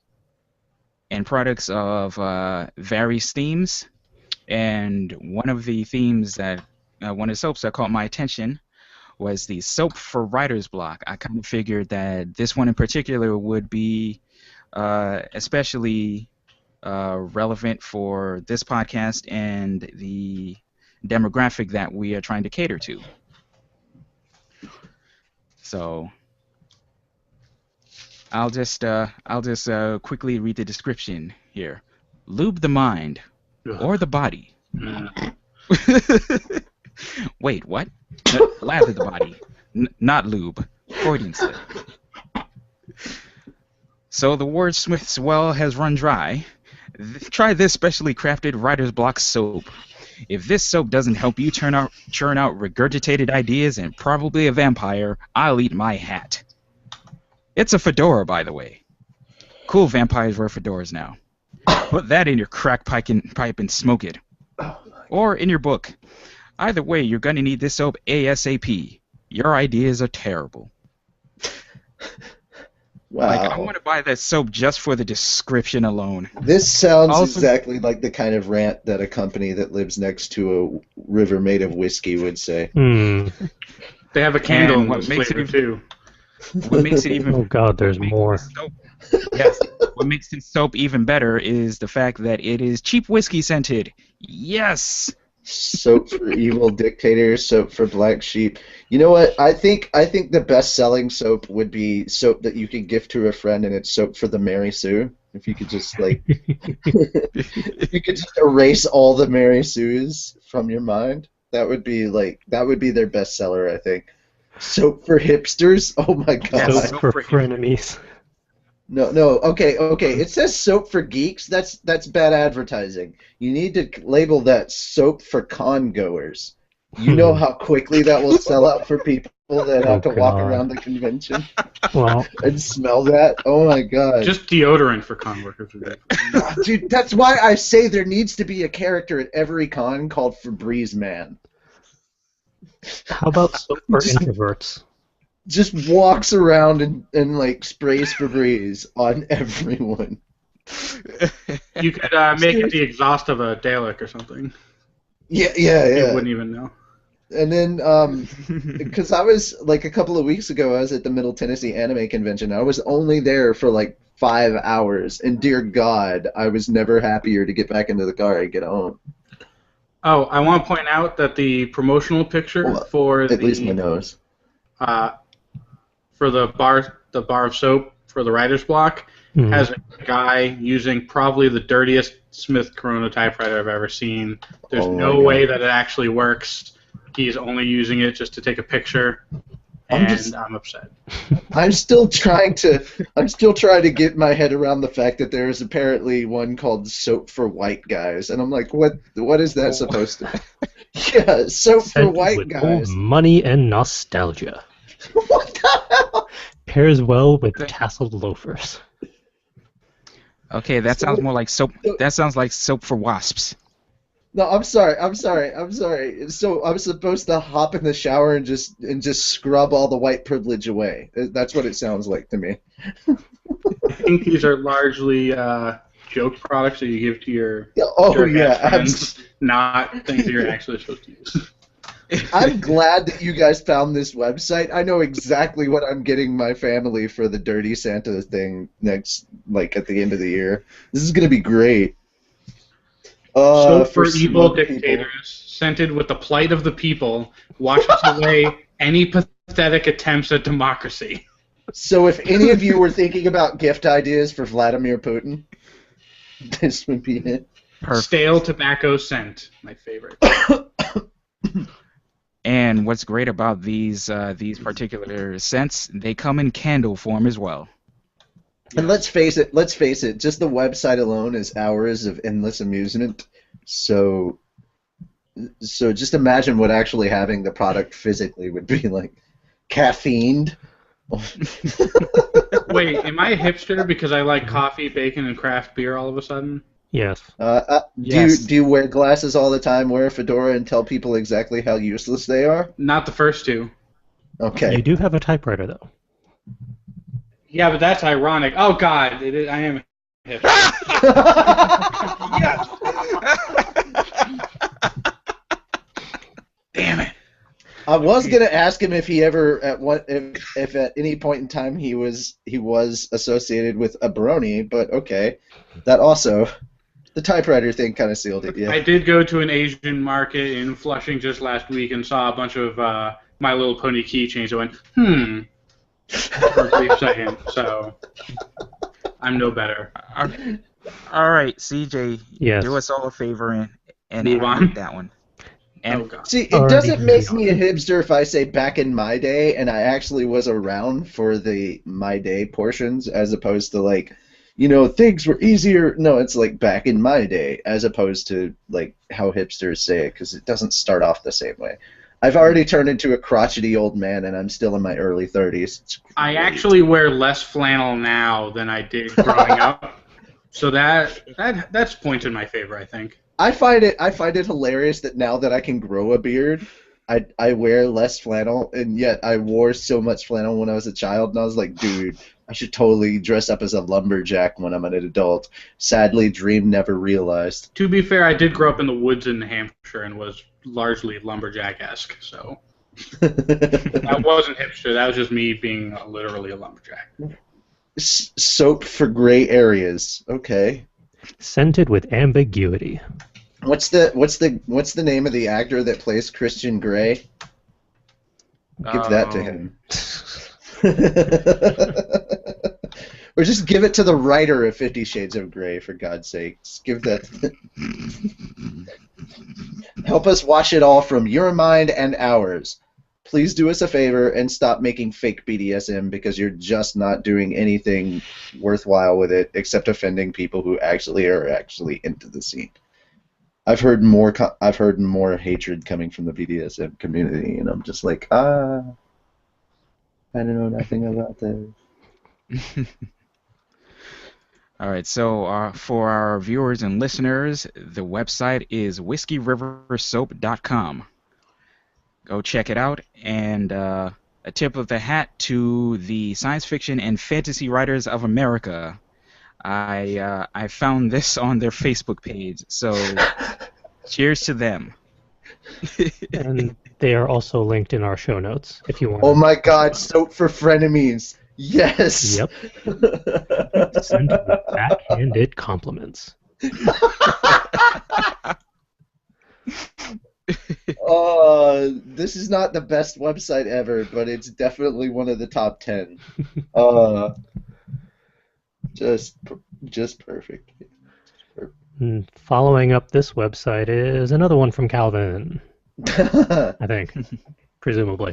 and products of various themes. And one of the themes that one of the soaps that caught my attention was the soap for writer's block. I kind of figured that this one in particular would be especially relevant for this podcast and the demographic that we are trying to cater to. So I'll just quickly read the description here. Lube the mind. Or the body. Wait, what? Lather the body. Not lube. Freudian slip. So the wordsmith's well has run dry. Try this specially crafted writer's block soap. If this soap doesn't help you churn out regurgitated ideas and probably a vampire, I'll eat my hat. It's a fedora, by the way. Cool vampires wear fedoras now. Put that in your crack pipe and smoke it. Or in your book. Either way, you're going to need this soap ASAP. Your ideas are terrible. Wow. Like, I want to buy that soap just for the description alone. This sounds exactly like the kind of rant that a company that lives next to a river made of whiskey would say. They have a candle in this flavor, too. What makes it even... Oh, God, there's more. Yes. What makes this soap even better is the fact that it is cheap whiskey scented. Yes. Soap for evil dictators, soap for black sheep. You know what? I think the best-selling soap would be soap that you could gift to a friend, and it's soap for the Mary Sue. If you could just if you could just erase all the Mary Sues from your mind, that would be their bestseller, I think. Soap for hipsters? Oh my God. Soap for frenemies. No. Okay. It says soap for geeks. That's bad advertising. You need to label that soap for con goers. You know how quickly that will sell out for people that Oh have to walk God. around the convention Well, and smell that. Oh my god. Just deodorant for con workers would be. Dude, that's why I say there needs to be a character at every con called Febreze Man. how about soap for Just- introverts? Just walks around and like sprays Febreze on everyone. You could make it the exhaust of a Dalek or something. Yeah. You wouldn't even know. And then, because I was, like, a couple of weeks ago, I was at the Middle Tennessee Anime Convention. I was only there for, like, 5 hours. And dear God, I was never happier to get back into the car and get home. Oh, I want to point out that the promotional picture Hold on. for At least my nose. For the bar of soap for the writer's block Hmm. has a guy using probably the dirtiest Smith Corona typewriter I've ever seen. There's Oh my no God. way that it actually works. He's only using it just to take a picture, and I'm upset. I'm still trying to get my head around the fact that there is apparently one called Soap for White Guys, and I'm like, what is that supposed to be? Yeah, Soap for Scented White with Guys. old money and nostalgia. What the hell? Pairs well with tasseled loafers. Okay, that sounds more like soap. That sounds like soap for wasps. No, I'm sorry. So I'm supposed to hop in the shower and just scrub all the white privilege away. That's what it sounds like to me. I think these are largely joke products that you give to your Oh jerk-ass yeah, friends, not things that you're actually supposed to use. I'm glad that you guys found this website. I know exactly what I'm getting my family for the Dirty Santa thing next, like at the end of the year. This is gonna be great. Soap for evil smug people. dictators, scented with the plight of the people, washes away any pathetic attempts at democracy. So if any of you were thinking about gift ideas for Vladimir Putin, this would be it. Perfect. Stale tobacco scent, my favorite. And what's great about these particular scents, they come in candle form as well. And let's face it, just the website alone is hours of endless amusement. So just imagine what actually having the product physically would be like. Caffeined. Wait, am I a hipster because I like coffee, bacon, and craft beer all of a sudden? Yes. Yes. Do you wear glasses all the time, wear a fedora, and tell people exactly how useless they are? Not the first two. Okay. You do have a typewriter, though. Yeah, but that's ironic. Oh, God, I am a hipster. Damn it. I was gonna ask him if he ever if at any point in time he was associated with a brony, but okay, that also the typewriter thing kind of sealed it. Yeah. I did go to an Asian market in Flushing just last week and saw a bunch of My Little Pony keychains. I went, for a brief second. So I'm no better. All right, CJ, Yes. do us all a favor and Move on. animate that one. And Oh, God. See, it Already doesn't make beyond. me a hipster if I say back in my day, and I actually was around for the my day portions, as opposed to like, things were easier. No, it's like back in my day, as opposed to like how hipsters say it, because it doesn't start off the same way. I've already turned into a crotchety old man, and I'm still in my early 30s. It's I great. actually wear less flannel now than I did growing up. So that's points in my favor, I think. I find it hilarious that now that I can grow a beard, I wear less flannel, and yet I wore so much flannel when I was a child, and I was like, dude, I should totally dress up as a lumberjack when I'm an adult. Sadly, dream never realized. To be fair, I did grow up in the woods in New Hampshire and was largely lumberjack-esque, so that wasn't hipster. That was just me being literally a lumberjack. Soap for gray areas. Okay. Scented with ambiguity. What's the name of the actor that plays Christian Grey? Give that to him. Or just give it to the writer of 50 Shades of Grey, for God's sakes. Give that. Help us wash it all from your mind and ours. Please do us a favor and stop making fake BDSM, because you're just not doing anything worthwhile with it except offending people who actually are into the scene. I've heard more hatred coming from the BDSM community, and I'm just like, I don't know nothing about that. All right, so for our viewers and listeners, the website is whiskeyriversoap.com. Go check it out, and a tip of the hat to the science fiction and fantasy writers of America. I found this on their Facebook page, so cheers to them. And they are also linked in our show notes if you want Oh to my check them God, out. soap for frenemies. Yes. Yep. Send with backhanded compliments. This is not the best website ever, but it's definitely one of the top 10. Just just perfect. And following up this website is another one from Calvin, I think, presumably.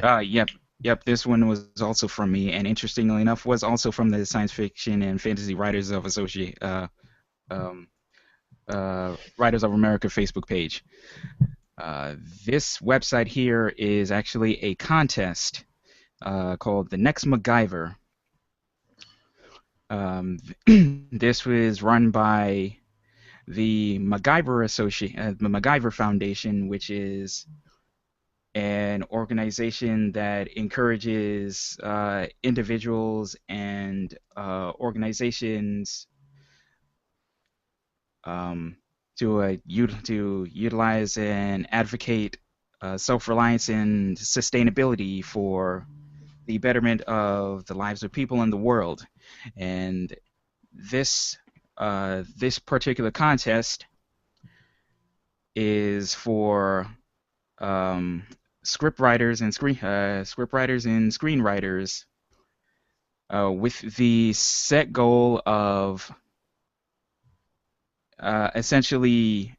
Yep. This one was also from me, and interestingly enough, was also from the Science Fiction and Fantasy Writers of Writers of America Facebook page. This website here is actually a contest called the Next MacGyver. This was run by the MacGyver Foundation, which is an organization that encourages individuals and organizations to utilize and advocate self-reliance and sustainability for the betterment of the lives of people in the world. And this particular contest is for script writers and screenwriters with the set goal of essentially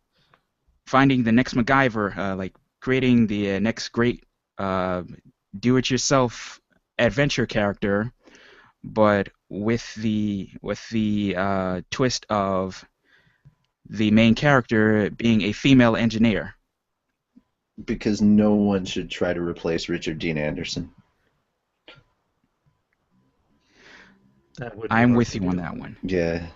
finding the next MacGyver, like creating the next great do-it-yourself adventure character, but with the twist of the main character being a female engineer. Because no one should try to replace Richard Dean Anderson. That would be I'm hard with to you on do. that one. Yeah.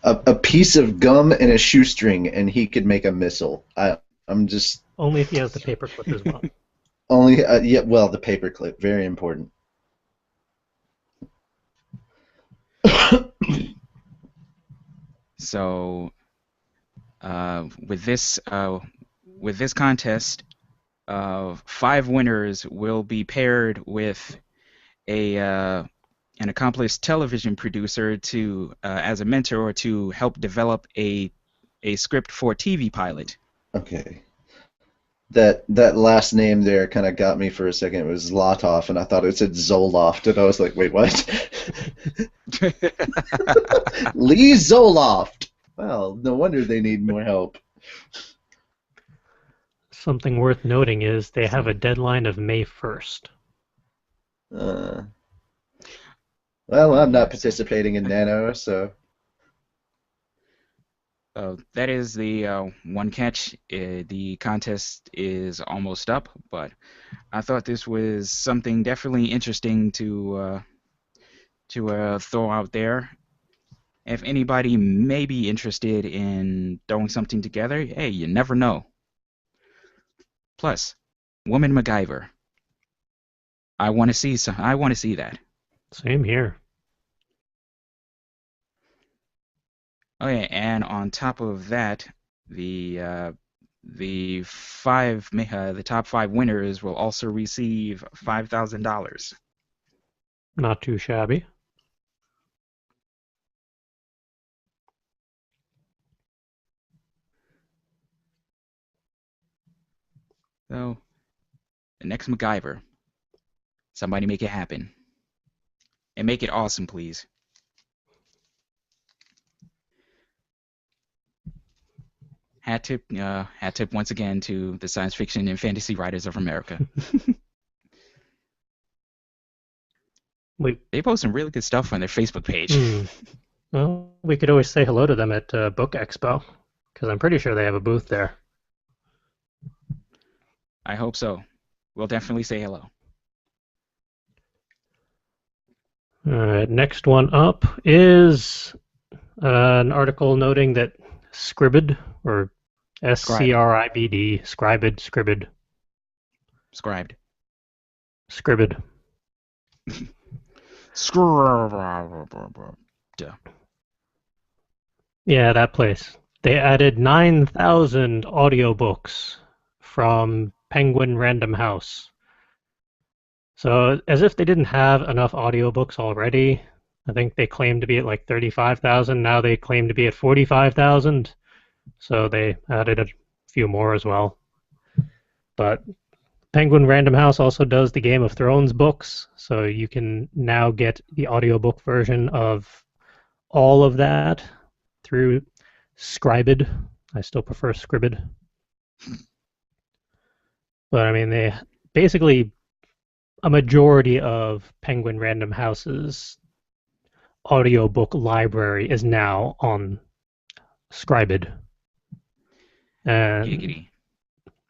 A piece of gum and a shoestring, and he could make a missile. I'm just Only if he has the paperclip as well. only yeah. Well, the paperclip, very important. So with this contest, 5 winners will be paired with an accomplished television producer to as a mentor to help develop a script for a TV pilot. Okay. That last name there kind of got me for a second. It was Zlotov, and I thought it said Zoloft, and I was like, wait, what? Lee Zoloft. Well, no wonder they need more help. Something worth noting is they have a deadline of May 1st. Well, I'm not participating in Nano, so. That is the one catch. The contest is almost up, but I thought this was something definitely interesting to throw out there. If anybody may be interested in throwing something together, hey, you never know. Plus, Woman MacGyver. I want to see that. Same here. Oh yeah, and on top of that, the top 5 winners will also receive $5,000. Not too shabby. So, the next MacGyver. Somebody make it happen. And make it awesome, please. Hat tip once again to the Science Fiction and Fantasy Writers of America. They post some really good stuff on their Facebook page. Well, we could always say hello to them at Book Expo, because I'm pretty sure they have a booth there. I hope so. We'll definitely say hello. Alright, next one up is an article noting that Scribd, or SCRIBD, Scribd, Scribed. Scribd. Duh. Yeah, that place. They added 9,000 audiobooks from Penguin Random House. So, as if they didn't have enough audiobooks already, I think they claimed to be at like 35,000. Now they claim to be at 45,000. So they added a few more as well. But Penguin Random House also does the Game of Thrones books, so you can now get the audiobook version of all of that through Scribd. I still prefer Scribd. But I mean, they basically a majority of Penguin Random House's audiobook library is now on Scribd. And Giggity.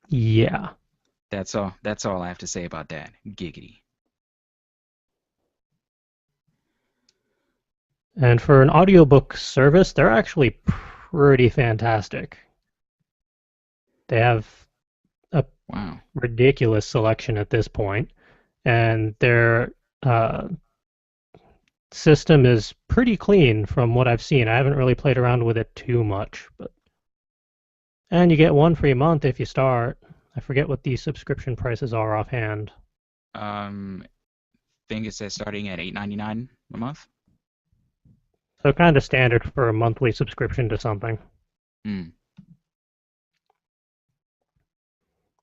yeah. That's all. That's all I have to say about that. Giggity. And for an audiobook service, they're actually pretty fantastic. They have a Wow. ridiculous selection at this point, and their system is pretty clean from what I've seen. I haven't really played around with it too much, and you get one free month if you start. I forget what the subscription prices are offhand. Think it says starting at $8.99 a month. So kind of standard for a monthly subscription to something. Hmm.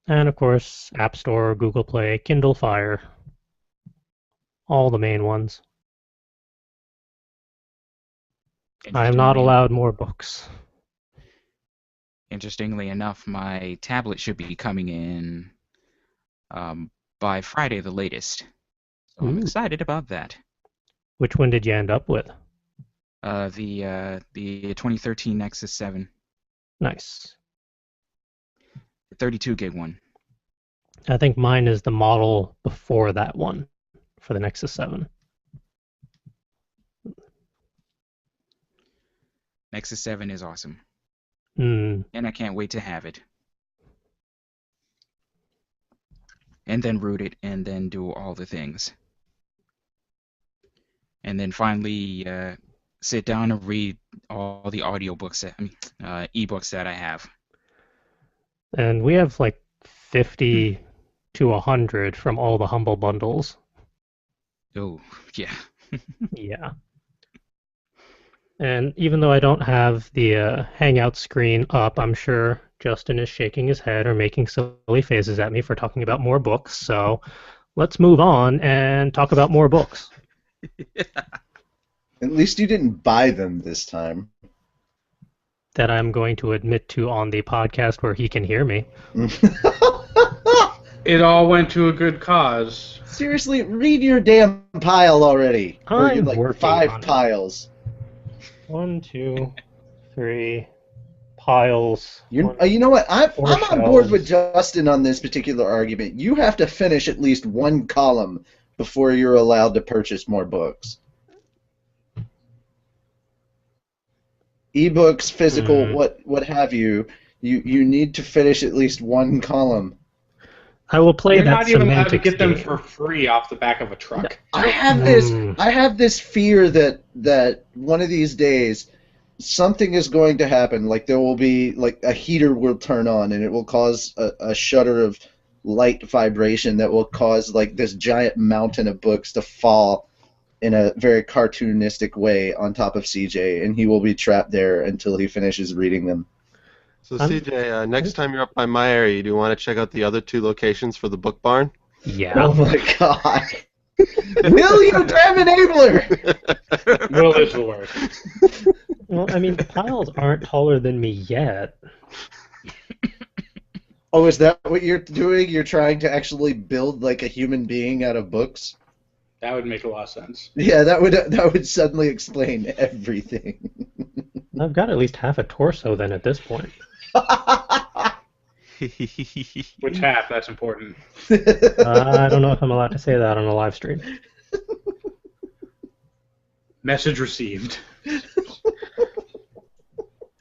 And of course, App Store, Google Play, Kindle Fire. All the main ones. I am not Interestingly- allowed more books. Interestingly enough, my tablet should be coming in by Friday the latest. So I'm Ooh. excited about that. Which one did you end up with? The 2013 Nexus 7, Nice. the 32 gig one. I think mine is the model before that one for the Nexus 7. Nexus 7 is awesome, Mm. and I can't wait to have it. And then root it, and then do all the things. And then finally sit down and read all the audiobooks, ebooks that I have. And we have like 50 to 100 from all the Humble bundles. Oh, yeah. Yeah. And even though I don't have the Hangout screen up, I'm sure Justin is shaking his head or making silly faces at me for talking about more books. So let's move on and talk about more books. At least you didn't buy them this time. That I'm going to admit to on the podcast where he can hear me. It all went to a good cause. Seriously, read your damn pile already. Or I'm like working 5 on it. piles. 1, 2, 3 piles. You know what? I'm Four on board shelves. with Justin on this particular argument. You have to finish at least one column before you're allowed to purchase more books. Ebooks, physical, what have you. You need to finish at least one column. I will play You're that not even allowed to semantics get them game. for free off the back of a truck. I have this fear that one of these days something is going to happen. Like there will be like a heater will turn on and it will cause a shudder of light vibration that will cause like this giant mountain of books to fall in a very cartoonistic way on top of CJ, and he will be trapped there until he finishes reading them. So I'm- CJ, next time you're up by my area, do you want to check out the other 2 locations for the book barn? Yeah. Oh my god. Will, you damn enabler! Will is the word. Well, I mean, the piles aren't taller than me yet. Oh, is that what you're doing? You're trying to actually build like a human being out of books? That would make a lot of sense. Yeah, that would suddenly explain everything. I've got at least half a torso then at this point. Which half? That's important. I don't know if I'm allowed to say that on a live stream. Message received.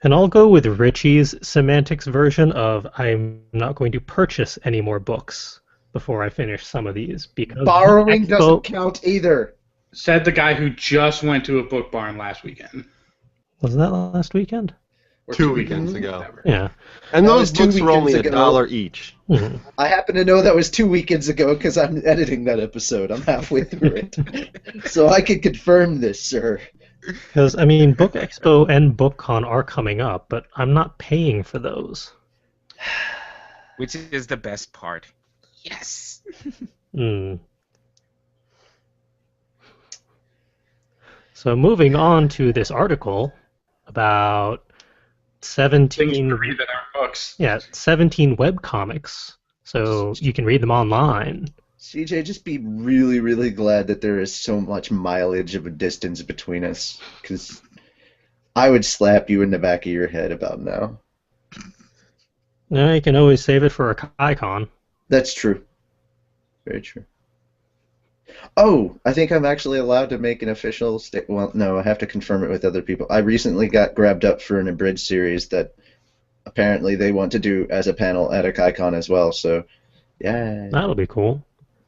And I'll go with Richie's semantics version of I'm not going to purchase any more books before I finish some of these because Borrowing Expo- doesn't count either. Said the guy who just went to a book barn last weekend. Was that last weekend? Or 2 weekends ago. whatever. Yeah. And That those was 2 books were only weekends $1 ago. each. Mhm. I happen to know that was 2 weekends ago because I'm editing that episode. I'm halfway through it. So I can confirm this, sir. Because, I mean, Book Expo and BookCon are coming up, but I'm not paying for those. Which is the best part. Yes. Hmm. So moving on to this article about Things 17 to read that aren't books. 17 webcomics. So you can read them online. CJ, just be really, really glad that there is so much mileage of a distance between us, because I would slap you in the back of your head about now. Yeah, you can always save it for a KaiCon. That's true. Very true. Oh, I think I'm actually allowed to make an official well, no, I have to confirm it with other people. I recently got grabbed up for an abridged series that apparently they want to do as a panel at a KaiCon as well, so yeah. That'll be cool.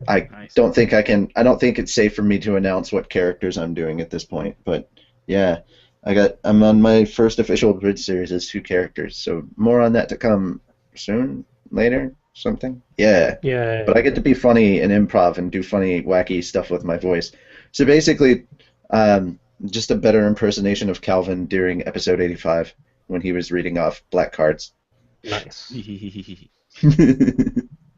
I Nice. don't think it's safe for me to announce what characters I'm doing at this point, but yeah, I'm on my first official bridge series as 2 characters, so more on that to come soon, later, something. Yeah. Yeah. But I get to be funny and improv and do funny, wacky stuff with my voice. So basically, just a better impersonation of Calvin during episode 85 when he was reading off black cards. Nice.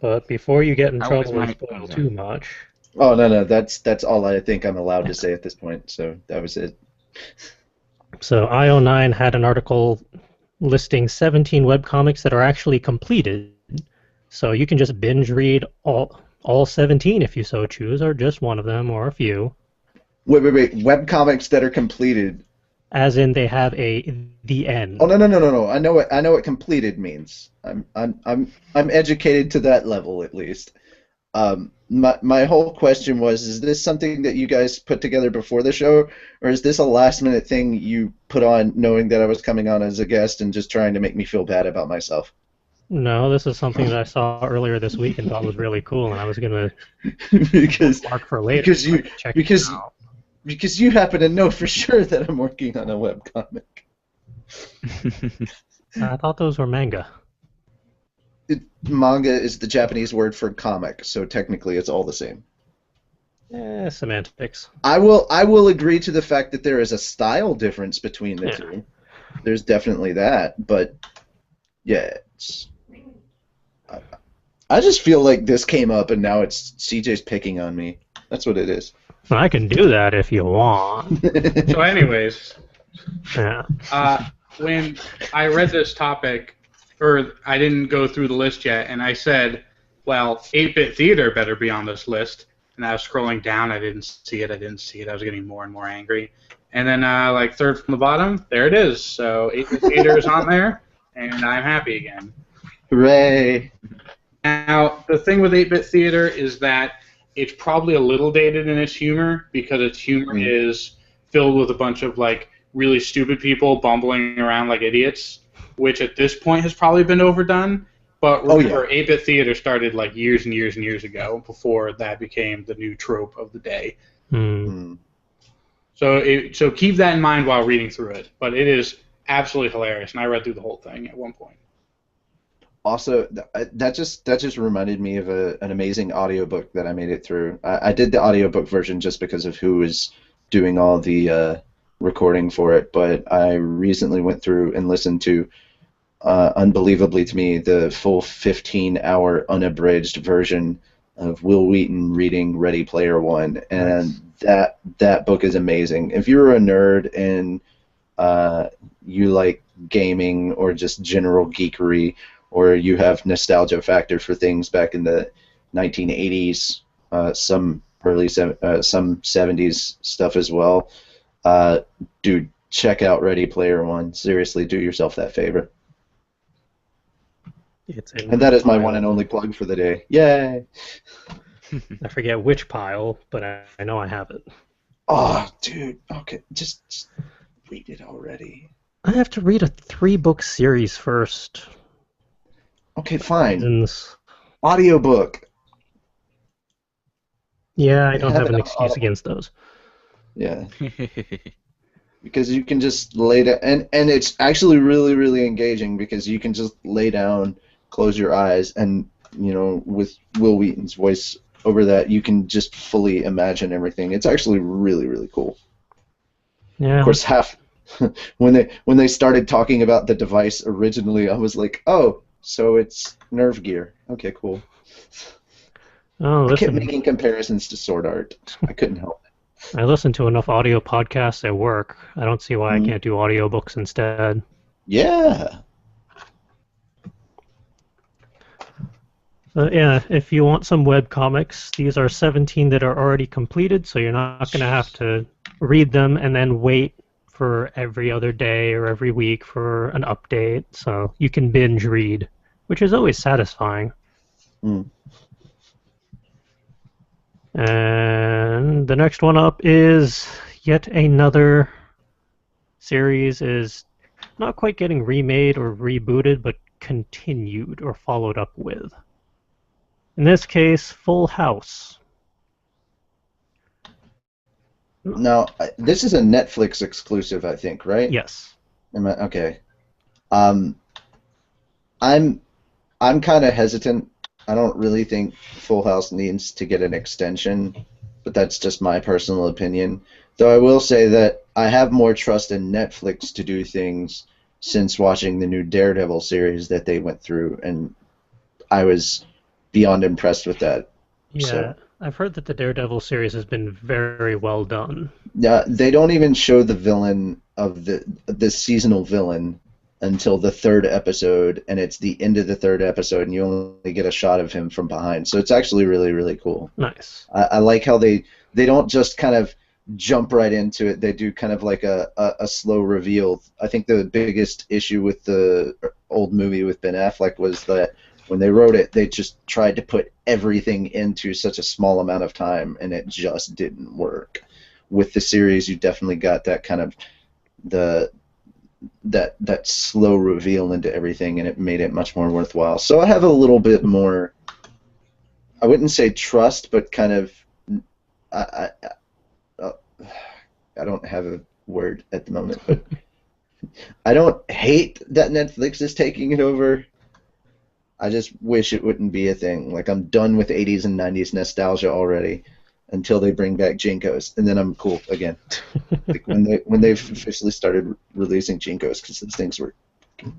But before you get in How was trouble and my- spoil oh, sorry. too much, Oh no, that's all I think I'm allowed to say at this point. So that was it. so IO9 had an article listing 17 webcomics that are actually completed. So you can just binge read all 17 if you so choose, or just one of them, or a few. Wait. Webcomics that are completed. As in, they have the end. Oh no. I know what completed means. I'm educated to that level at least. My whole question was: is this something that you guys put together before the show, or is this a last minute thing you put on knowing that I was coming on as a guest and just trying to make me feel bad about myself? No, this is something that I saw earlier this week and thought was really cool, and I was gonna because mark for later. because you Check it because out. because you happen to know for sure that I'm working on a webcomic. I thought those were manga. Manga is the Japanese word for comic, so technically it's all the same. Semantics. I will agree to the fact that there is a style difference between the Yeah. two. There's definitely that, but yeah, I just feel like this came up and now it's CJ's picking on me. That's what it is. I can do that if you want. So, anyways, Yeah. when I read this topic, or I didn't go through the list yet, and I said, well, 8-Bit Theater better be on this list. And I was scrolling down, I didn't see it, I was getting more and more angry. And then, like, third from the bottom, there it is. So 8-Bit Theater is on there, and I'm happy again. Hooray! Now, the thing with 8-Bit Theater is that it's probably a little dated in its humor, because its humor is filled with a bunch of, like, really stupid people bumbling around like idiots, which at this point has probably been overdone. But remember, 8-Bit Theater started like years and years and years ago, before that became the new trope of the day. Hmm. So keep that in mind while reading through it. But it is absolutely hilarious, and I read through the whole thing at one point. Also, that just reminded me of an amazing audiobook that I made it through. I did the audiobook version just because of who was doing all the recording for it, but I recently went through and listened to, unbelievably to me, the full 15-hour unabridged version of Will Wheaton reading Ready Player One, and that book is amazing. If you're a nerd and you like gaming or just general geekery, or you have nostalgia factor for things back in the 1980s, some 70s stuff as well, dude, check out Ready Player One. Seriously, do yourself that favor. It's in And that is my pile. one and only plug for the day. Yay! I forget which pile, but I know I have it. Oh, dude. Okay, just read it already. I have to read a 3-book series first. Okay, fine. Reasons. Audiobook. Yeah, I You don't have have it an on excuse Audible. against those. Yeah, because you can just lay down, and it's actually really, really engaging because you can just lay down, close your eyes, and with Will Wheaton's voice over that, you can just fully imagine everything. It's actually really, really cool. Of Yeah, course, half when they started talking about the device originally, I was like, oh, so it's nerve gear. Okay, cool. oh, I kept listen, making comparisons to Sword Art. I couldn't help I listen to enough audio podcasts at work. I don't see why I it. can't do audiobooks instead. Yeah. Yeah, if you want some web comics, these are 17 that are already completed, so you're not going to have to read them and then wait for every other day or every week for an update. So you can binge read, which is always satisfying. Mm. And the next one up is yet another series is not quite getting remade or rebooted, but continued or followed up with. In this case, Full House. Now, this is a Netflix exclusive, I think, right? Yes. Okay. Um, I'm I'm kind of hesitant. I don't really think Full House needs to get an extension, but that's just my personal opinion. Though I will say that I have more trust in Netflix to do things since watching the new Daredevil series that they went through, and I was beyond impressed with that. Yeah, So, I've heard that the Daredevil series has been very well done. yeah, they don't even show the villain of the seasonal villain until the third episode, and it's the end of the third episode, and you only get a shot of him from behind. So it's actually really, really cool. Nice. I like how they don't just kind of jump right into it. They do kind of like a slow reveal. I think the biggest issue with the old movie with Ben Affleck was that when they wrote it, they just tried to put everything into such a small amount of time, and it just didn't work. With the series, you definitely got that kind of the that slow reveal into everything, and it made it much more worthwhile. So I have a little bit more. I wouldn't say trust, but kind of. I, uh, I don't have a word at the moment, but I don't hate that Netflix is taking it over. I just wish it wouldn't be a thing. Like, I'm done with 80s and 90s nostalgia already until they bring back Jinkos, and then I'm cool again. Like when they've officially started releasing Jinkos, because those things were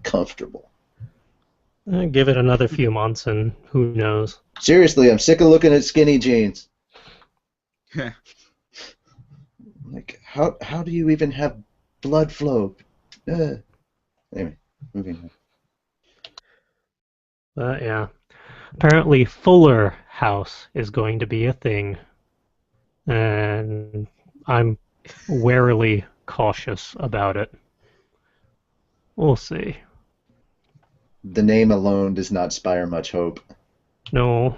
comfortable. Give it another few months and who knows. Seriously, I'm sick of looking at skinny jeans. Like, how do you even have blood flow? Anyway, moving on. Yeah. Apparently, Fuller House is going to be a thing. And I'm warily cautious about it. We'll see. The name alone does not inspire much hope. No,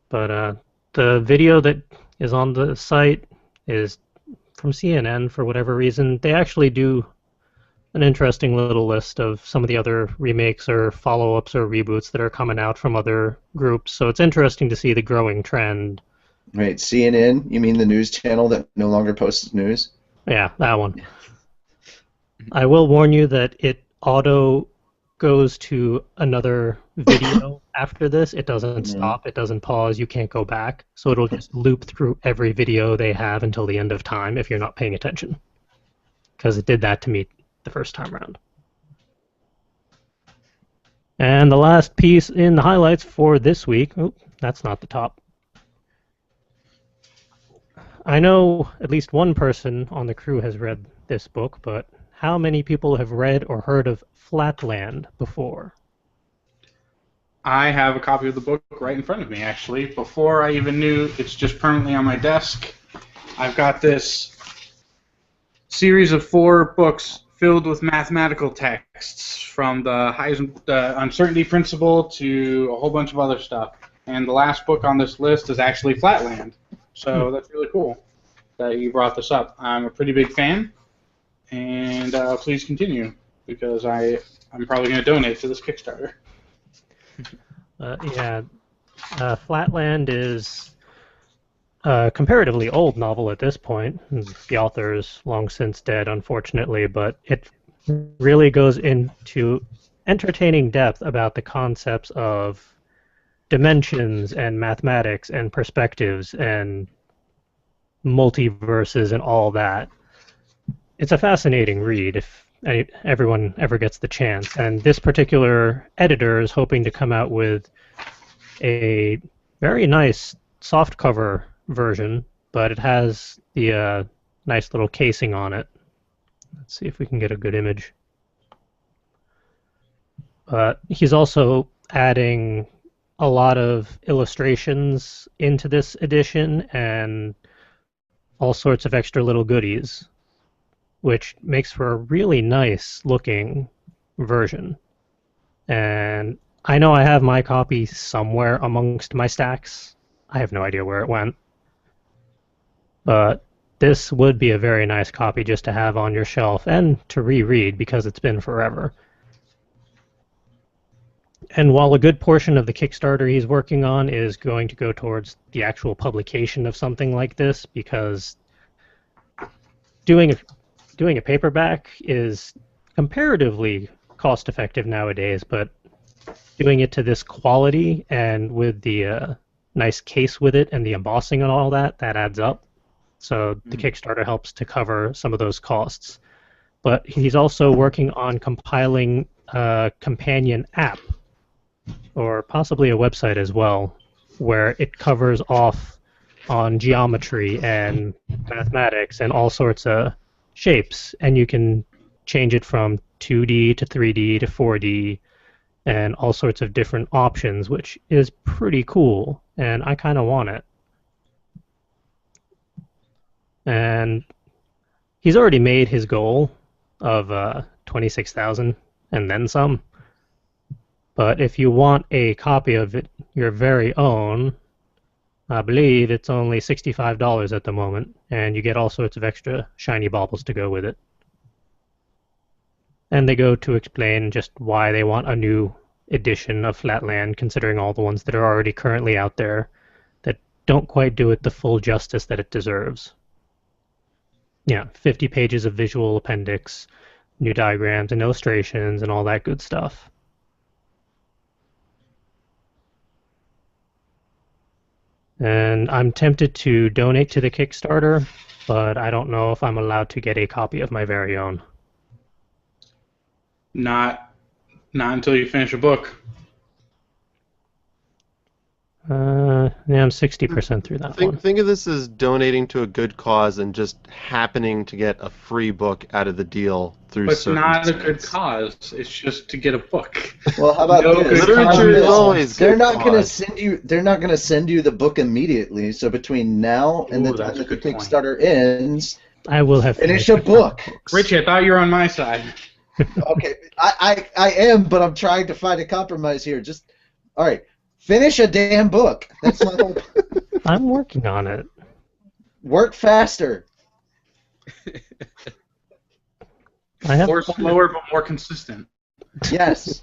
but the video that is on the site is from CNN for whatever reason. They actually do an interesting little list of some of the other remakes or follow-ups or reboots that are coming out from other groups. So it's interesting to see the growing trend. Wait, CNN? You mean the news channel that no longer posts news? Yeah, that one. I will warn you that it auto goes to another video after this. It doesn't stop. It doesn't pause. You can't go back. So it'll just loop through every video they have until the end of time if you're not paying attention. Because it did that to me the first time around. And the last piece in the highlights for this week. Oh, that's not the top. I know at least one person on the crew has read this book, but how many people have read or heard of Flatland before? I have a copy of the book right in front of me, actually. Before I even knew it's just permanently on my desk, I've got this series of 4 books filled with mathematical texts, from the uncertainty principle to a whole bunch of other stuff. And the last book on this list is actually Flatland. So that's really cool. that you brought this up. I'm a pretty big fan, and please continue, because I'm probably going to donate to this Kickstarter. Yeah, Flatland is a comparatively old novel at this point. The author is long since dead, unfortunately, but it really goes into entertaining depth about the concepts of dimensions and mathematics and perspectives and multiverses and all that. It's a fascinating read if everyone ever gets the chance. And this particular editor is hoping to come out with a very nice softcover version, but it has the nice little casing on it. Let's see if we can get a good image. But he's also adding a lot of illustrations into this edition and all sorts of extra little goodies, which makes for a really nice looking version. And I know I have my copy somewhere amongst my stacks. I have no idea where it went. But this would be a very nice copy just to have on your shelf and to reread because it's been forever. And while a good portion of the Kickstarter he's working on is going to go towards the actual publication of something like this, because doing a paperback is comparatively cost-effective nowadays, but doing it to this quality and with the nice case with it and the embossing and all that, that adds up. So the Kickstarter helps to cover some of those costs. But he's also working on compiling a companion app, or possibly a website as well, where it covers off on geometry and mathematics and all sorts of shapes, and you can change it from 2D to 3D to 4D and all sorts of different options, which is pretty cool, and I kind of want it. And he's already made his goal of 26,000 and then some. But if you want a copy of it, your very own, I believe it's only $65 at the moment, and you get all sorts of extra shiny baubles to go with it. And they go to explain just why they want a new edition of Flatland, considering all the ones that are already currently out there that don't quite do it the full justice that it deserves. Yeah, 50 pages of visual appendix, new diagrams and illustrations and all that good stuff. And I'm tempted to donate to the Kickstarter, but I don't know if I'm allowed to get a copy of my very own. Not until you finish a book. Yeah, I'm 60% through that one. Think of this as donating to a good cause and just happening to get a free book out of the deal through. But it's not a good cause. It's just to get a book. Well, how about No this? good Literature is always They're good not going to cause. send you. They're not going to send you the book immediately. So between now and Ooh, the time that's a that the good point. Kickstarter ends, I will have finish finished a book. Richie, I thought you were on my side. Okay, I am, but I'm trying to find a compromise here. Just all right. Finish a damn book. That's my whole. I'm working on it. Work faster. I have Or slower but more consistent. Yes.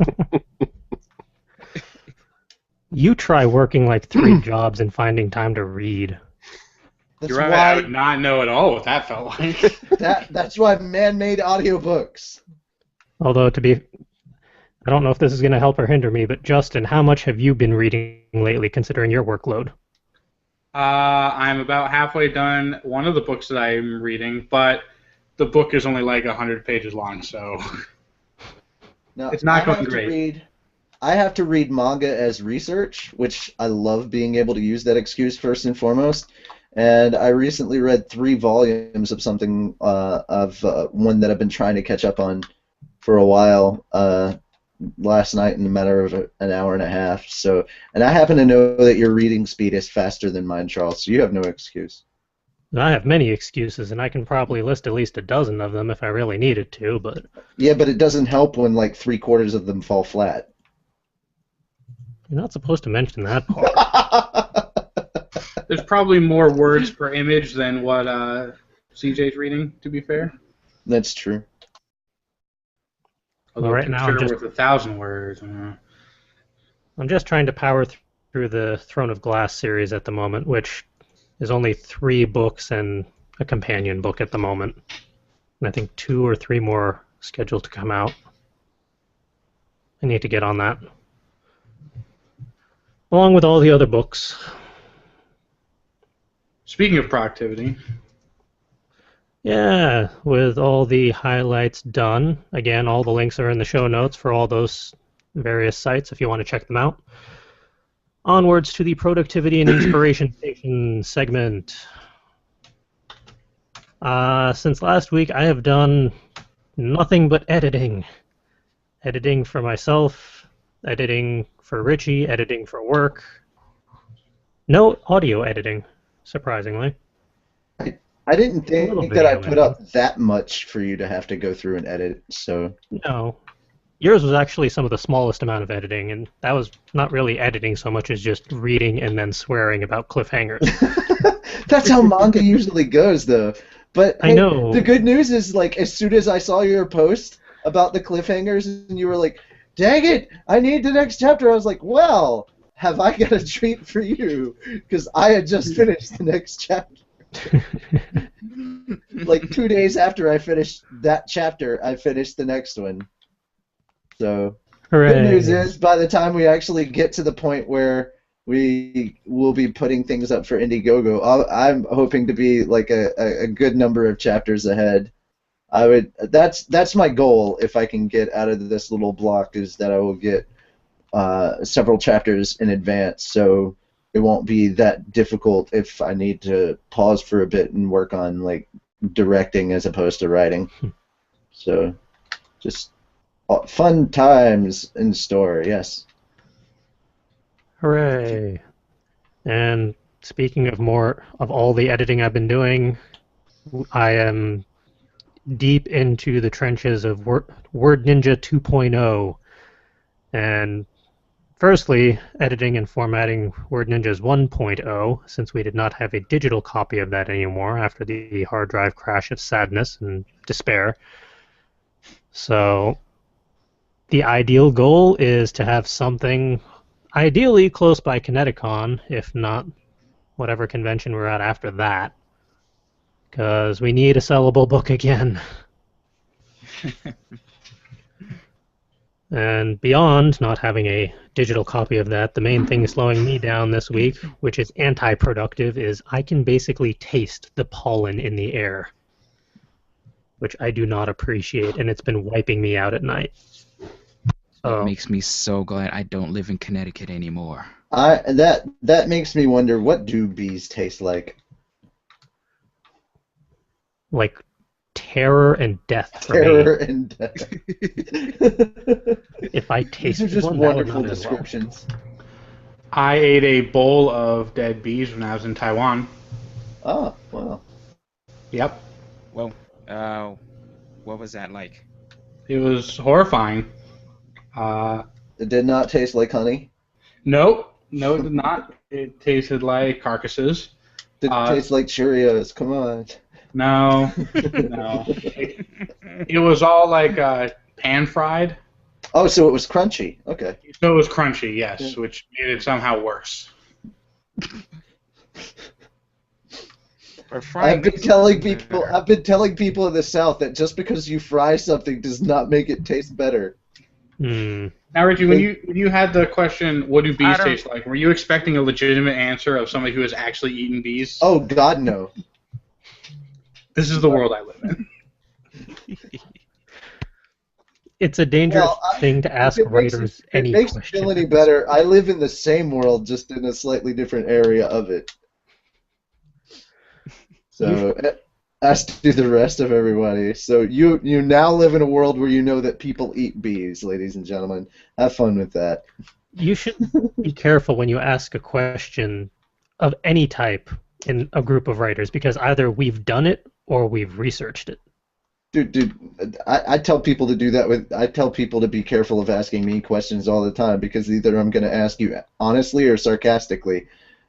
You try working like 3 jobs and finding time to read. That's You're right. I why. would not know at all what that felt like. That's why man-made audiobooks. Although I don't know if this is going to help or hinder me, but Justin, how much have you been reading lately, considering your workload? I'm about halfway done one of the books that I'm reading, but the book is only like 100 pages long, so No, it's not I going have to great. I have to read manga as research, which I love being able to use that excuse first and foremost. And I recently read 3 volumes of something of one that I've been trying to catch up on for a while. Last night in a matter of an hour and a half. So, and I happen to know that your reading speed is faster than mine, Charles. So you have no excuse. I have many excuses, and I can probably list at least a dozen of them if I really needed to, but Yeah, but it doesn't help when like 3/4 of them fall flat. you're not supposed to mention that part. There's probably more words per image than what CJ's reading, to be fair. That's true. Although Well, right now I'm picture just with 1,000 words. I'm just trying to power through the Throne of Glass series at the moment, which is only 3 books and a companion book at the moment. And I think 2 or 3 more scheduled to come out. I need to get on that. Along with all the other books. Speaking of productivity, Yeah, with all the highlights done. Again, all the links are in the show notes for all those various sites if you want to check them out. Onwards to the Productivity and Inspiration Station segment. Since last week, I have done nothing but editing. Editing for myself, editing for Richie, editing for work. No audio editing, surprisingly. I didn't A little think that I video put up that much for you to have to go through and edit, so... No. Yours was actually some of the smallest amount of editing, and that was not really editing so much as just reading and then swearing about cliffhangers. That's how manga usually goes, though. But I hey, know. the good news is, like, as soon as I saw your post about the cliffhangers, and you were like, dang it, I need the next chapter, I was like, well, have I got a treat for you? Because I had just finished the next chapter. Like 2 days after I finished that chapter, I finished the next one. So, Hooray. good news is, by the time we actually get to the point where we will be putting things up for Indiegogo, I'm hoping to be like a good number of chapters ahead. That's my goal. If I can get out of this little block, is that I will get several chapters in advance, so it won't be that difficult if I need to pause for a bit and work on like directing as opposed to writing. So, just fun times in store. Yes. Hooray. And speaking of more of all the editing I've been doing, I am deep into the trenches of Word Ninja 2.0. And firstly, editing and formatting Word Ninja's 1.0, since we did not have a digital copy of that anymore after the hard drive crash of sadness and despair. So the ideal goal is to have something ideally close by Kineticon, if not whatever convention we're at after that, because we need a sellable book again. And beyond not having a digital copy of that, the main thing slowing me down this week, which is anti-productive, is I can basically taste the pollen in the air, which I do not appreciate, and it's been wiping me out at night. It makes me so glad I don't live in Connecticut anymore. That makes me wonder, what do bees taste like? Like terror and death for Terror me. and death. If I These tasted are just one, that would wonderful not as well. descriptions. I ate a bowl of dead bees when I was in Taiwan. Oh, wow. Yep. Well, what was that like? It was horrifying. It did not taste like honey. No, it did not. It tasted like carcasses. Did it taste like Cheerios? Come on. No, no. It was all like pan fried. Oh, so it was crunchy. Okay. So it was crunchy, yes, Yeah. which made it somehow worse. I've been telling people in the South that just because you fry something does not make it taste better. Hmm. Now, Richie, when you had the question, what do bees I don't- taste like? Were you expecting a legitimate answer of somebody who has actually eaten bees? Oh God, no. This is the world I live in. It's a dangerous thing to ask writers any It makes me question. feel any better. I live in the same world, just in a slightly different area of it. So, as do the rest of everybody. So you now live in a world where you know that people eat bees, ladies and gentlemen. Have fun with that. You should be careful when you ask a question of any type in a group of writers, because either we've done it or we've researched it. Dude, I tell people to do that I tell people to be careful of asking me questions all the time, because either I'm going to ask you honestly or sarcastically.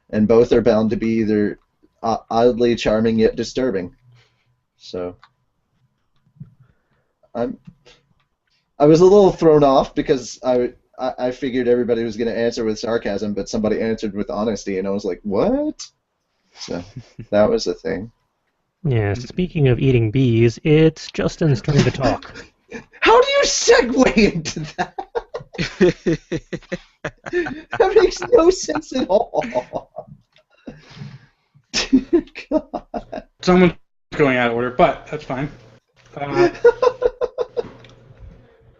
and both are bound to be either oddly charming yet disturbing. So I was a little thrown off because I figured everybody was going to answer with sarcasm, but somebody answered with honesty, and I was like, what? So that was the thing. Yeah, speaking of eating bees, it's Justin's turn to talk. How do you segue into that? That makes no sense at all. God. Someone's going out of order, but that's fine.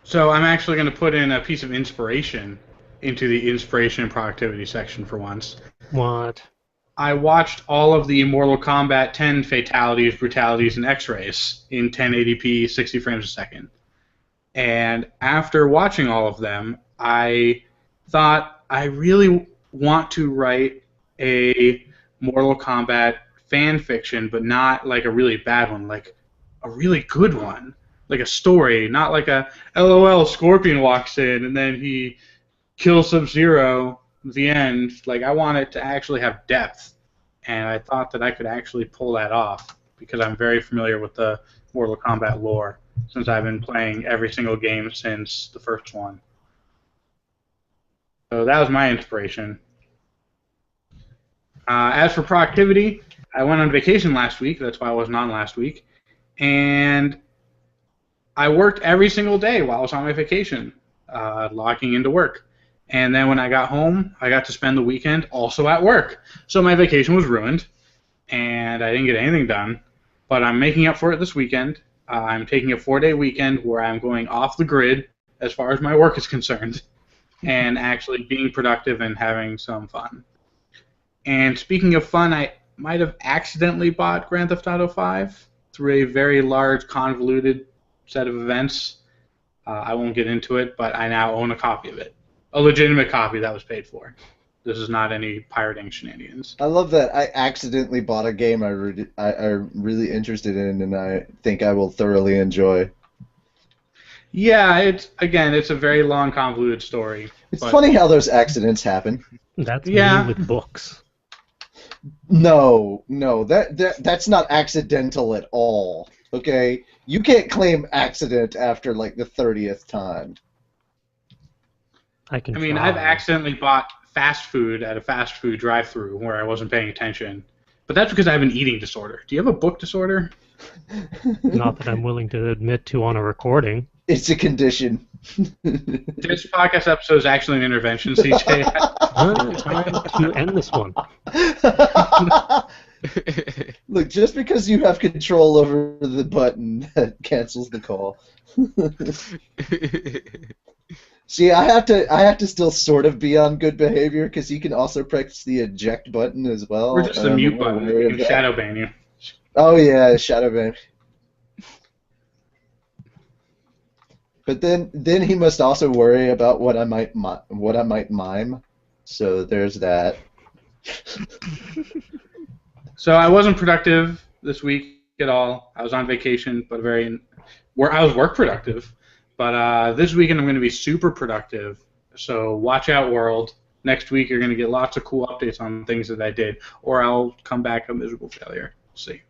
So I'm actually going to put in a piece of inspiration into the inspiration and productivity section for once. What? I watched all of the Mortal Kombat 10 fatalities, brutalities, and X-rays in 1080p, 60 frames a second. And after watching all of them, I thought I really want to write a Mortal Kombat fan fiction, but not like a really bad one, like a really good one. Like a story, not like a LOL Scorpion walks in and then he kills Sub-Zero at the end. Like, I want it to actually have depth. And I thought that I could actually pull that off because I'm very familiar with the Mortal Kombat lore since I've been playing every single game since the first one. So that was my inspiration. As for productivity, I went on vacation last week. That's why I wasn't on last week. And I worked every single day while I was on my vacation, logging into work. And then when I got home, I got to spend the weekend also at work. So my vacation was ruined, and I didn't get anything done. But I'm making up for it this weekend. I'm taking a 4-day weekend where I'm going off the grid as far as my work is concerned and actually being productive and having some fun. And speaking of fun, I might have accidentally bought Grand Theft Auto 5 through a very large, convoluted set of events. I won't get into it, but I now own a copy of it. A legitimate copy that was paid for. This is not any pirating shenanigans. I love that I accidentally bought a game I'm really interested in, and I think I will thoroughly enjoy. Yeah, it's a very long, convoluted story. It's funny how those accidents happen. That's me with books. No, that's not accidental at all. Okay, you can't claim accident after like the 30th time. I mean, I've accidentally bought fast food at a fast food drive-thru where I wasn't paying attention, but that's because I have an eating disorder. Do you have a book disorder? Not that I'm willing to admit to on a recording. It's a condition. This podcast episode is actually an intervention, CJ. Time to end this one. Look, just because you have control over the button, that cancels the call. See, I have to still sort of be on good behavior because you can also press the eject button as well. Or just the mute button. We can shadow ban you. Oh yeah, shadow ban. But then he must also worry about what I might mime. So there's that. So I wasn't productive this week at all. I was on vacation, but I was work productive. But this weekend I'm going to be super productive. So watch out, world. Next week you're going to get lots of cool updates on things that I did, or I'll come back a miserable failure. We'll see.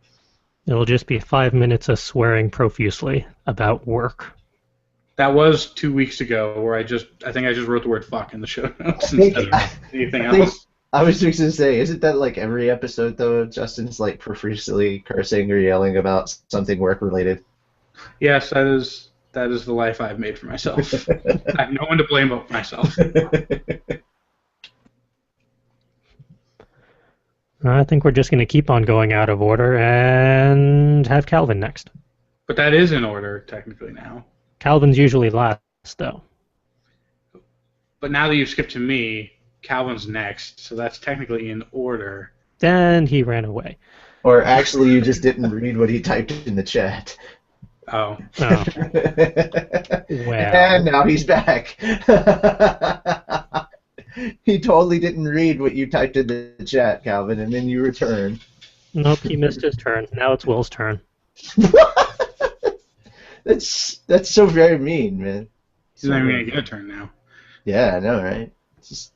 It'll just be 5 minutes of swearing profusely about work. That was 2 weeks ago, where I think I just wrote the word "fuck" in the show notes instead of anything else. I was just going to say, isn't that like every episode though? Justin's like profusely cursing or yelling about something work related. Yes, that is the life I've made for myself. I have no one to blame but myself. I think we're just going to keep on going out of order and have Calvin next. But that is in order, technically, now. Calvin's usually last, though. But now that you've skipped to me, Calvin's next, so that's technically in order. And he ran away. Or actually, you just didn't read what he typed in the chat. Oh. Well. And now he's back. He totally didn't read what you typed in the chat, Calvin, and then you return. Nope, he missed his turn. Now it's Will's turn. That's so very mean, man. He's not even going to get a turn now. Yeah, I know, right? Just,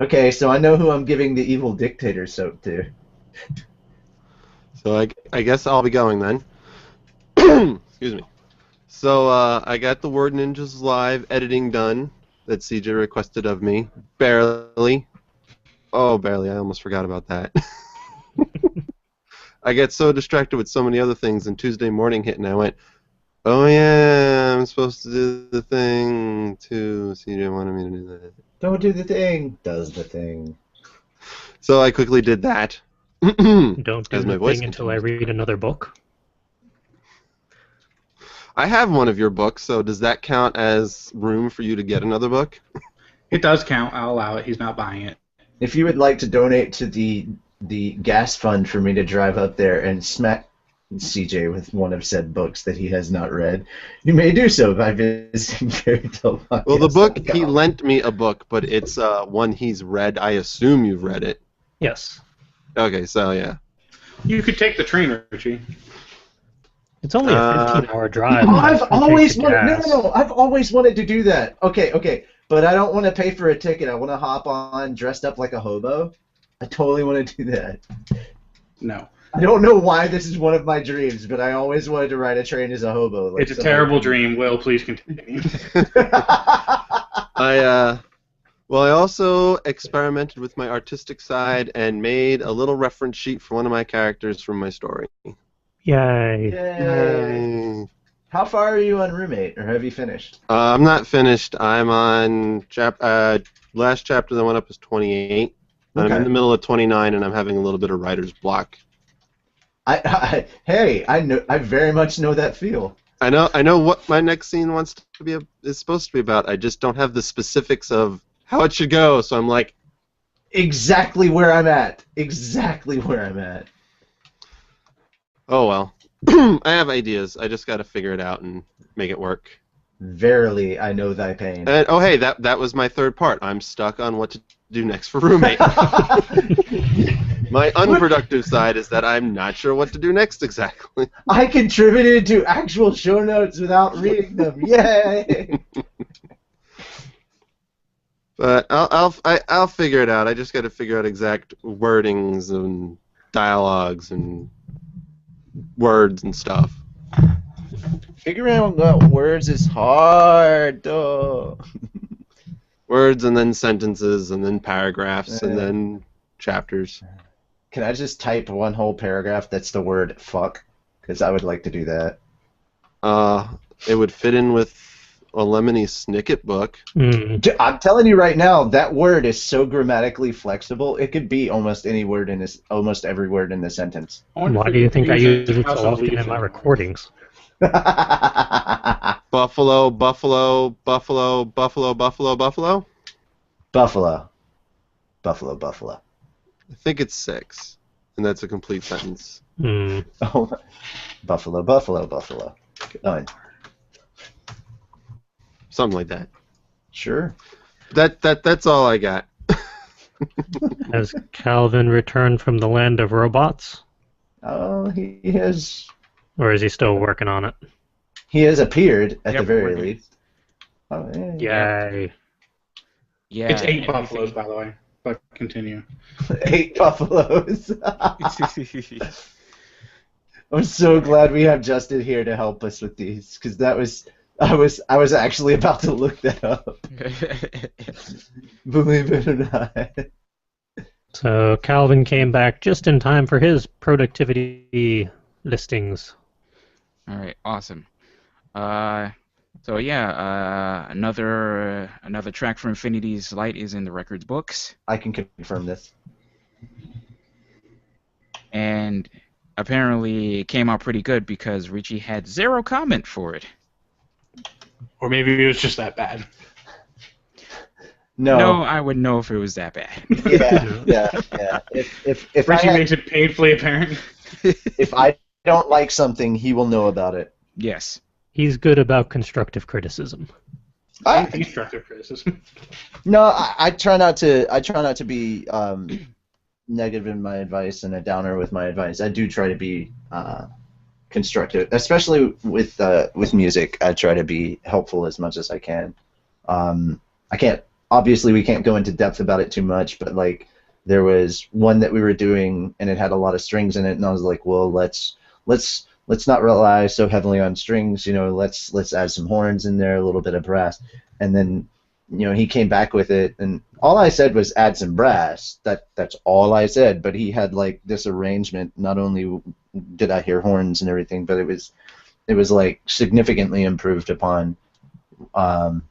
Okay, so I know who I'm giving the evil dictator soap to. So I guess I'll be going then. Excuse me. So I got the Word Ninjas Live editing done that CJ requested of me. Barely. Oh, barely. I almost forgot about that. I get so distracted with so many other things, and Tuesday morning hit, and I went, oh yeah, I'm supposed to do the thing too. CJ wanted me to do that. Don't do the thing. Does the thing. So I quickly did that. Don't do As my the voice thing until I continues. read another book. I have one of your books, so does that count as room for you to get another book? It does count. I'll allow it. He's not buying it. If you would like to donate to the gas fund for me to drive up there and smack CJ with one of said books that he has not read, you may do so by visiting fairytalepodcast.com. Well, the book, he lent me a book, but it's one he's read. I assume you've read it. Yes. Okay, so yeah. You could take the train, Richie. It's only a 15-hour drive. Oh, I've always wanted. gas. No. I've always wanted to do that. Okay. But I don't want to pay for a ticket. I want to hop on dressed up like a hobo. I totally want to do that. No. I don't know why this is one of my dreams, but I always wanted to ride a train as a hobo. Like It's a terrible dream. Will, please continue. I also experimented with my artistic side and made a little reference sheet for one of my characters from my story. Yay. Yay. How far are you on Roommate, or have you finished? I'm not finished. I'm on last chapter that went up is 28. Okay. I'm in the middle of 29, and I'm having a little bit of writer's block. Hey, I very much know that feel. I know what my next scene is supposed to be about. I just don't have the specifics of how it should go. So I'm like, exactly where I'm at. oh well. I have ideas. I just got to figure it out and make it work. Verily, I know thy pain. And oh hey, that was my third part. I'm stuck on what to do next for Roommate. My unproductive side is that I'm not sure what to do next exactly. I contributed to actual show notes without reading them. Yay! But I'll figure it out. I just got to figure out exact wordings and dialogues and words and stuff. Figuring out words is hard, though. Words and then sentences and then paragraphs and then chapters. Can I just type one whole paragraph that's the word fuck? Because I would like to do that. It would fit in with a Lemony Snicket book. I'm telling you right now, that word is so grammatically flexible. It could be almost any word in this, almost every word in the sentence. Why do you think I use it so often in my recordings? Buffalo, buffalo, buffalo, buffalo, buffalo, buffalo? Buffalo. Buffalo, buffalo. I think it's 6, and that's a complete sentence. Oh, buffalo, buffalo, buffalo. Done. Something like that. Sure. That's all I got. Has Calvin returned from the land of robots? Oh, he has. Or is he still working on it? He has appeared at Yep, the very working. least. Oh, yeah. Yay. Yeah. It's 8 and buffaloes, by the way. But continue. 8 buffaloes. I'm so glad we have Justin here to help us with these, because I was actually about to look that up. Believe it or not. So Calvin came back just in time for his productivity listings. All right, awesome. So yeah, another track for Infinity's Light is in the records books, I can confirm this. and apparently it came out pretty good because Richie had 0 comment for it. Or maybe it was just that bad. No, I wouldn't know if it was that bad. Yeah. If Richie makes it painfully apparent. if I don't like something, he will know about it. Yes. He's good about constructive criticism. Constructive criticism. No, I try not to be negative in my advice and a downer with my advice. I do try to be constructive, especially with music. I try to be helpful as much as I can. I can't obviously we can't go into depth about it too much, but like there was one that we were doing and it had a lot of strings in it, and I was like, well, let's not rely so heavily on strings, let's add some horns in there, a little bit of brass. And then he came back with it, and all I said was add some brass. That's all I said, but he had like this arrangement. Not only did I hear horns and everything, but it was like significantly improved upon on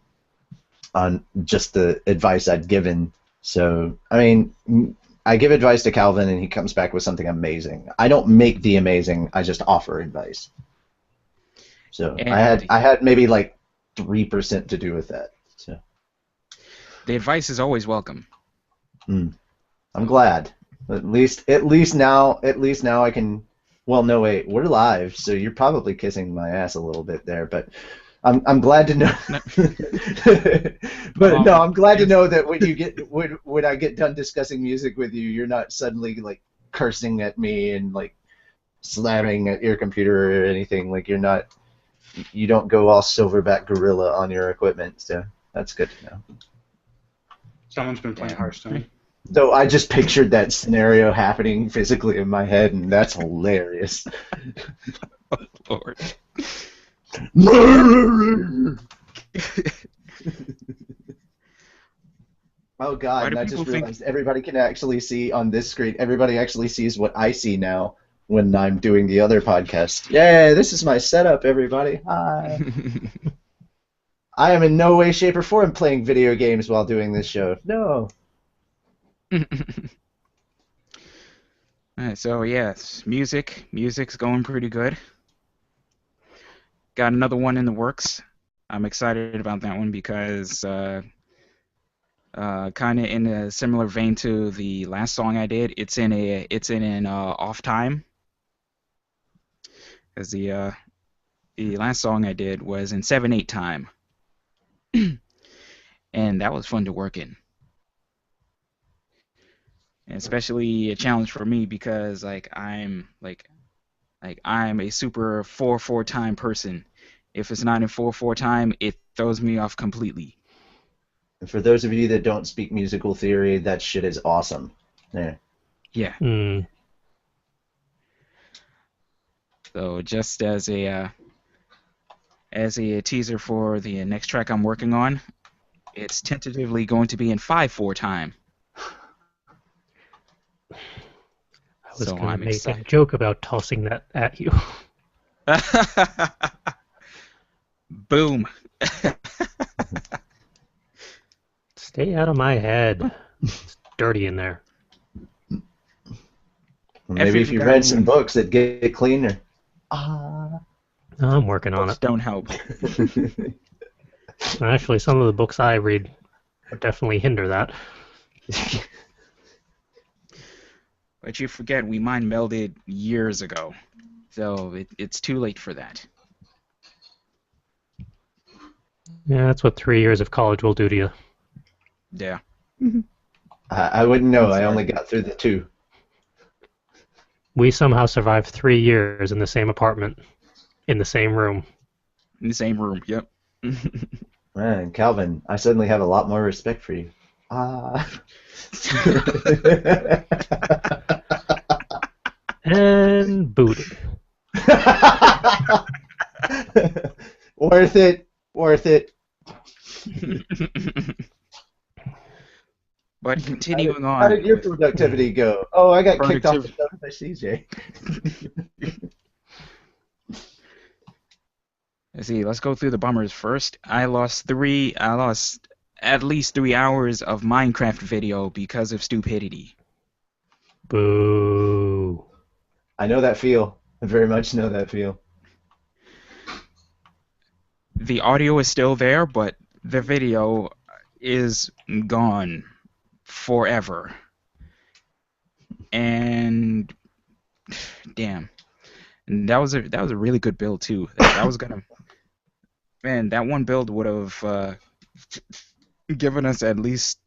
just the advice I'd given. So, I mean, I give advice to Calvin and he comes back with something amazing. I don't make the amazing, I just offer advice. So, And I had maybe like 3% to do with that. So, the advice is always welcome. I'm glad. At least now I can. Well, no, wait, we're live, so you're probably kissing my ass a little bit there, but I'm glad to know. But no, I'm glad to know that when I get done discussing music with you, you're not suddenly like cursing at me and like slamming at your computer or anything. Like you don't go all silverback gorilla on your equipment. So that's good to know. Someone's been playing Hearthstone. So I just pictured that scenario happening physically in my head, and that's hilarious. Oh, Lord. Oh God! Why do And I people just think- realized everybody can actually see on this screen. Everybody actually sees what I see now when I'm doing the other podcast. Yay! This is my setup, everybody. Hi. I am in no way, shape, or form playing video games while doing this show. No. Alright, so yes, music's going pretty good. Got another one in the works. I'm excited about that one because kind of in a similar vein to the last song I did. It's in an off time, because the last song I did was in 7/8 time, and that was fun to work in. And especially a challenge for me because I'm a super 4/4 time person. If it's not in 4/4 time, it throws me off completely. And for those of you that don't speak musical theory, that shit is awesome. Yeah. Yeah. So just as a teaser for the next track I'm working on, it's tentatively going to be in 5/4 time. I was So going I'm to make excited. a joke about tossing that at you. Boom. Stay out of my head. It's dirty in there. Maybe if you read some books, it'd get cleaner. I'm working on Books it. don't help. Actually, some of the books I read definitely hinder that. But you forget we mind melded years ago, so it's too late for that. Yeah, that's what 3 years of college will do to you. Yeah. I wouldn't know. I only got through the 2. We somehow survived 3 years in the same apartment, in the same room. In the same room. Yep. Man, Calvin, I suddenly have a lot more respect for you. And booted. Worth it. Worth it. But continuing on. How did your productivity go? Oh, I got kicked off the show by CJ. Let's see. Let's go through the bummers first. I lost at least 3 hours of Minecraft video because of stupidity. Boo. I know that feel. I very much know that feel. The audio is still there, but the video is gone forever. And damn, and that was a really good build too. That was gonna, man, that one build would have given us at least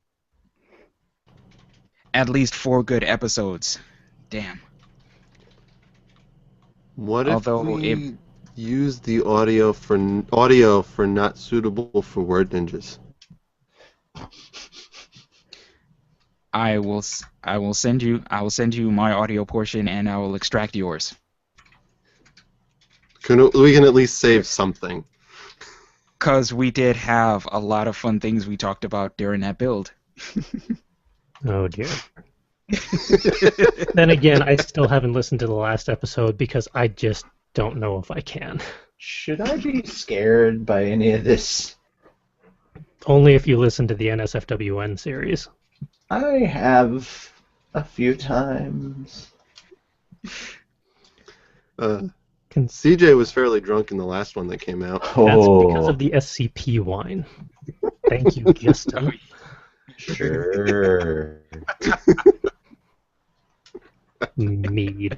4 good episodes. Damn. What if Although we use the audio for not suitable for word ninjas? I will send you my audio portion, and I will extract yours. We can at least save something. Cause we did have a lot of fun things we talked about during that build. Oh dear. Then again, I still haven't listened to the last episode because I just don't know if I can. Should I be scared by any of this? Only if you listen to the NSFWN series. I have a few times. CJ was fairly drunk in the last one that came out. That's because Oh, of the SCP wine. Thank you, Justin. sure. Mead.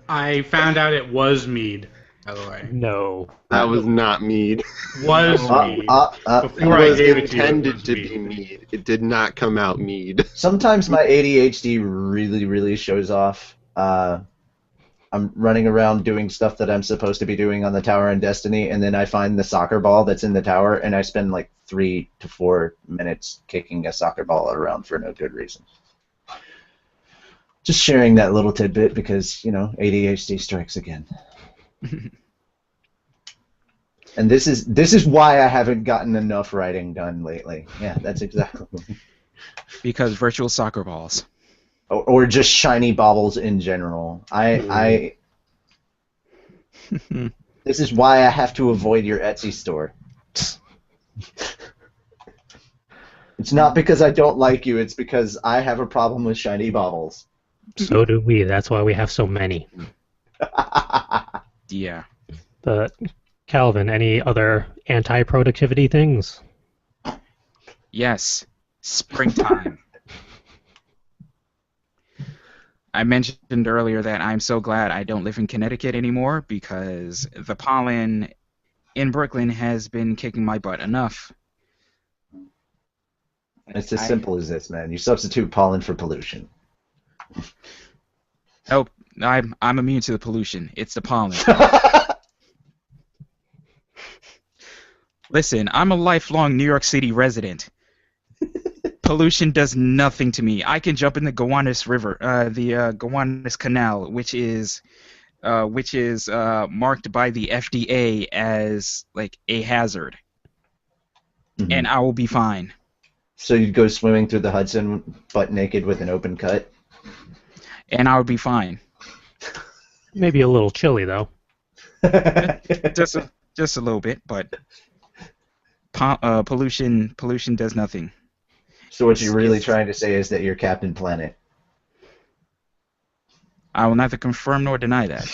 I found out it was mead, by the way. No. That was not mead. Was mead. It Before I was gave it to you, it intended was to mead. be mead. It did not come out mead. Sometimes my ADHD really, really shows off. I'm running around doing stuff that I'm supposed to be doing on the tower in Destiny, and then I find the soccer ball that's in the tower, and I spend like 3 to 4 minutes kicking a soccer ball around for no good reason. Just sharing that little tidbit because, ADHD strikes again. And this is why I haven't gotten enough writing done lately. Yeah, that's exactly. Because virtual soccer balls. Or just shiny baubles in general. This is why I have to avoid your Etsy store. It's not because I don't like you, it's because I have a problem with shiny baubles. So do we. That's why we have so many. Yeah. But, Calvin, any other anti-productivity things? Yes. Springtime. I mentioned earlier that I'm so glad I don't live in Connecticut anymore because the pollen in Brooklyn has been kicking my butt enough. It's as simple as this, man. You substitute pollen for pollution. Nope, I'm immune to the pollution. It's the pollen. Listen, I'm a lifelong New York City resident. Pollution does nothing to me. I can jump in the Gowanus River, the Gowanus Canal, which is marked by the FDA as like a hazard, and I will be fine. So you'd go swimming through the Hudson butt naked with an open cut? And I would be fine. Maybe a little chilly, though. Just a little bit, but pollution does nothing. So what you're really trying to say is that you're Captain Planet. I will neither confirm nor deny that.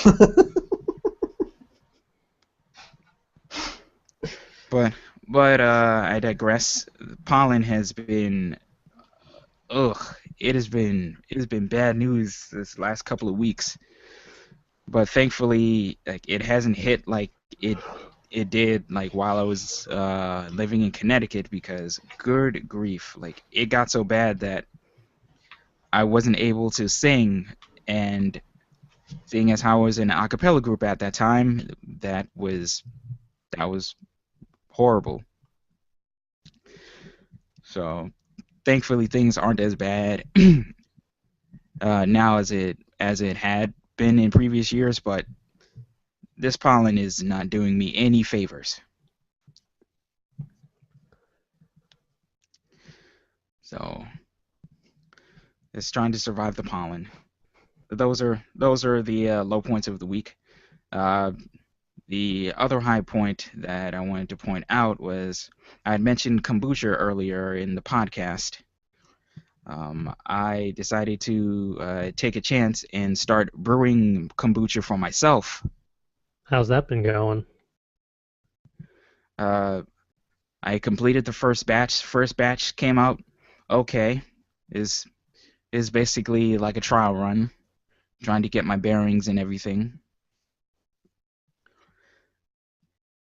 But I digress. Pollen has been, it has been bad news this last couple of weeks. But thankfully, like it hasn't hit like it did like while I was living in Connecticut, because good grief, like it got so bad that I wasn't able to sing, and seeing as how I was in an a cappella group at that time, that was horrible. So thankfully things aren't as bad now as it had been in previous years, but this pollen is not doing me any favors. So just trying to survive the pollen. Those are the low points of the week. The other high point that I wanted to point out was I had mentioned kombucha earlier in the podcast. I decided to take a chance and start brewing kombucha for myself. How's that been going? I completed the first batch. First batch came out okay. Is basically like a trial run, trying to get my bearings and everything.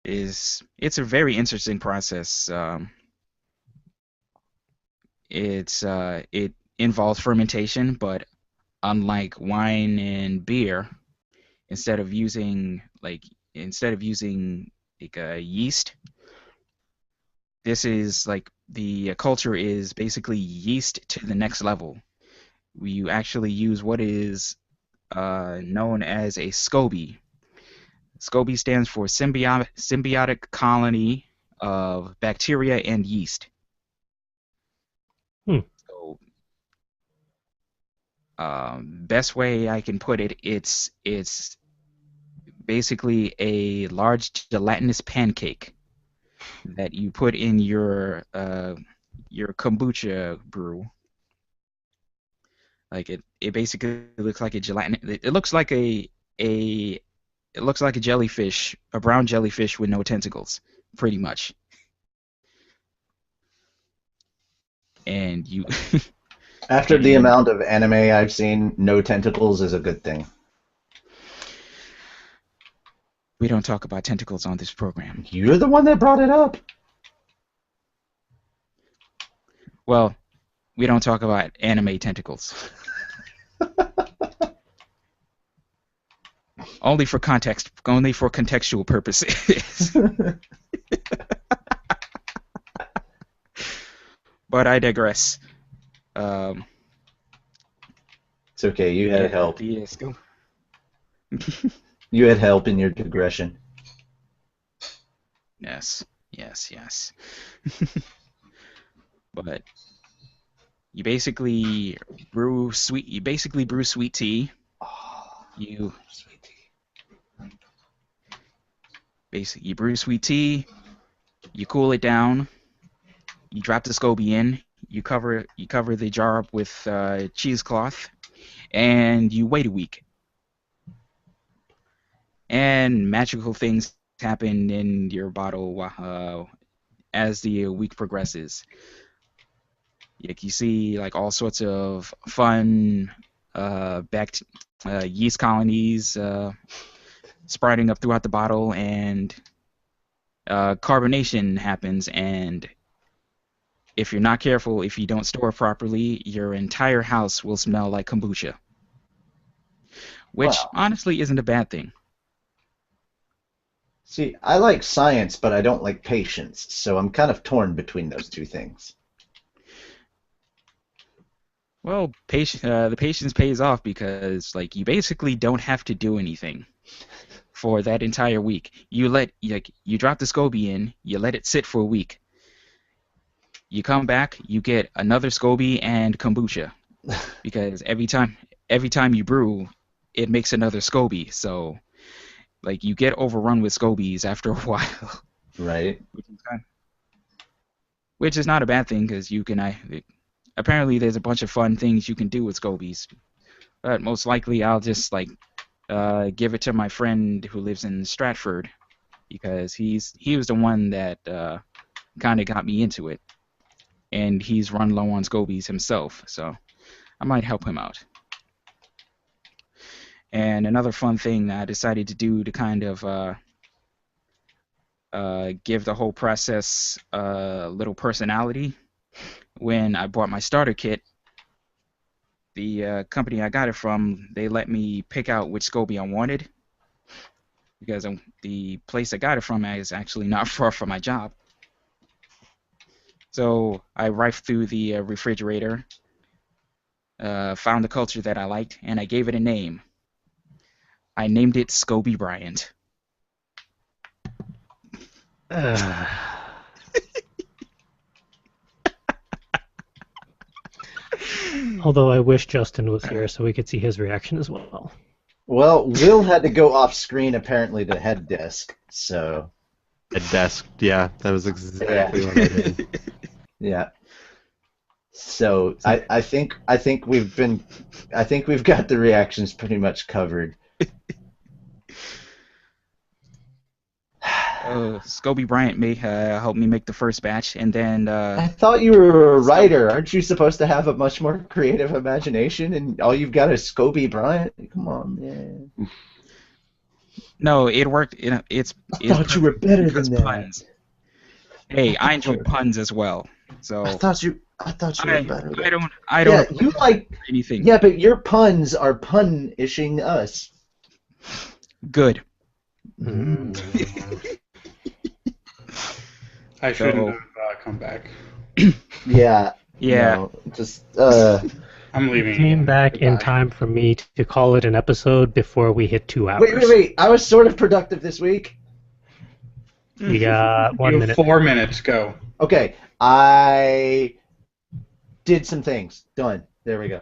It's a very interesting process. It involves fermentation, but unlike wine and beer, instead of using like a yeast, this is like the culture is basically yeast to the next level. You actually use what is known as a SCOBY. SCOBY stands for symbiotic colony of bacteria and yeast. Hmm. So, best way I can put it, it's basically a large gelatinous pancake that you put in your kombucha brew. Like it basically looks like a gelatin. It looks like a it looks like a jellyfish, a brown jellyfish with no tentacles, pretty much. And you After the and amount of anime I've seen, no tentacles is a good thing. we don't talk about tentacles on this program. You're the one that brought it up. Well, we don't talk about anime tentacles. Only for context, only for contextual purposes. But I digress. Um, It's okay. You had yeah, help. go. You had help in your digression. Yes, yes. But you basically brew sweet. You basically brew sweet tea. Oh, You sweet you brew sweet tea. You cool it down. You drop the SCOBY in. You cover the jar up with cheesecloth, and you wait a week. And magical things happen in your bottle as the week progresses. Like you see like all sorts of fun yeast colonies sprouting up throughout the bottle, and carbonation happens, and if you're not careful, if you don't store it properly, your entire house will smell like kombucha, which Wow. honestly isn't a bad thing. See, I like science, but I don't like patience, so I'm kind of torn between those two things. Well, the patience pays off because like you basically don't have to do anything for that entire week. You drop the SCOBY in, you let it sit for a week. You come back, you get another SCOBY and kombucha because every time you brew, it makes another SCOBY. So like you get overrun with SCOBYs after a while, Right? which is not a bad thing because apparently there's a bunch of fun things you can do with SCOBYs. But most likely I'll just like give it to my friend who lives in Stratford because he was the one that kind of got me into it, and he's run low on SCOBYs himself, so I might help him out. And another fun thing that I decided to do to kind of give the whole process a little personality, when I bought my starter kit, the company I got it from, they let me pick out which SCOBY I wanted because the place I got it from is actually not far from my job. So I rifled through the refrigerator, found the culture that I liked, and I gave it a name. I named it SCOBY Bryant. Although I wish Justin was here so we could see his reaction as well. Well, Will had to go off screen apparently to head desk, so A desk, yeah, that was exactly what I did. yeah. So I think we've got the reactions pretty much covered. SCOBY Bryant helped me make the first batch, and then I thought you were a writer. Aren't you supposed to have a much more creative imagination? And all you've got is Scobie Bryant. Come on, man. no, it worked. It's thought you were better because than that. puns. Hey, I enjoy puns as well. So I thought you were better. Than that. I don't Yeah, you like anything. Yeah, but your puns are punishing us. Good. I shouldn't So, have come back. Yeah. yeah. No, just I'm You leaving came again. back in Goodbye. time for me to call it an episode before we hit 2 wait, hours. I was sort of productive this week. You got 1 You have minute. 4 minutes. Go. Okay, I did some things. Done. There we go.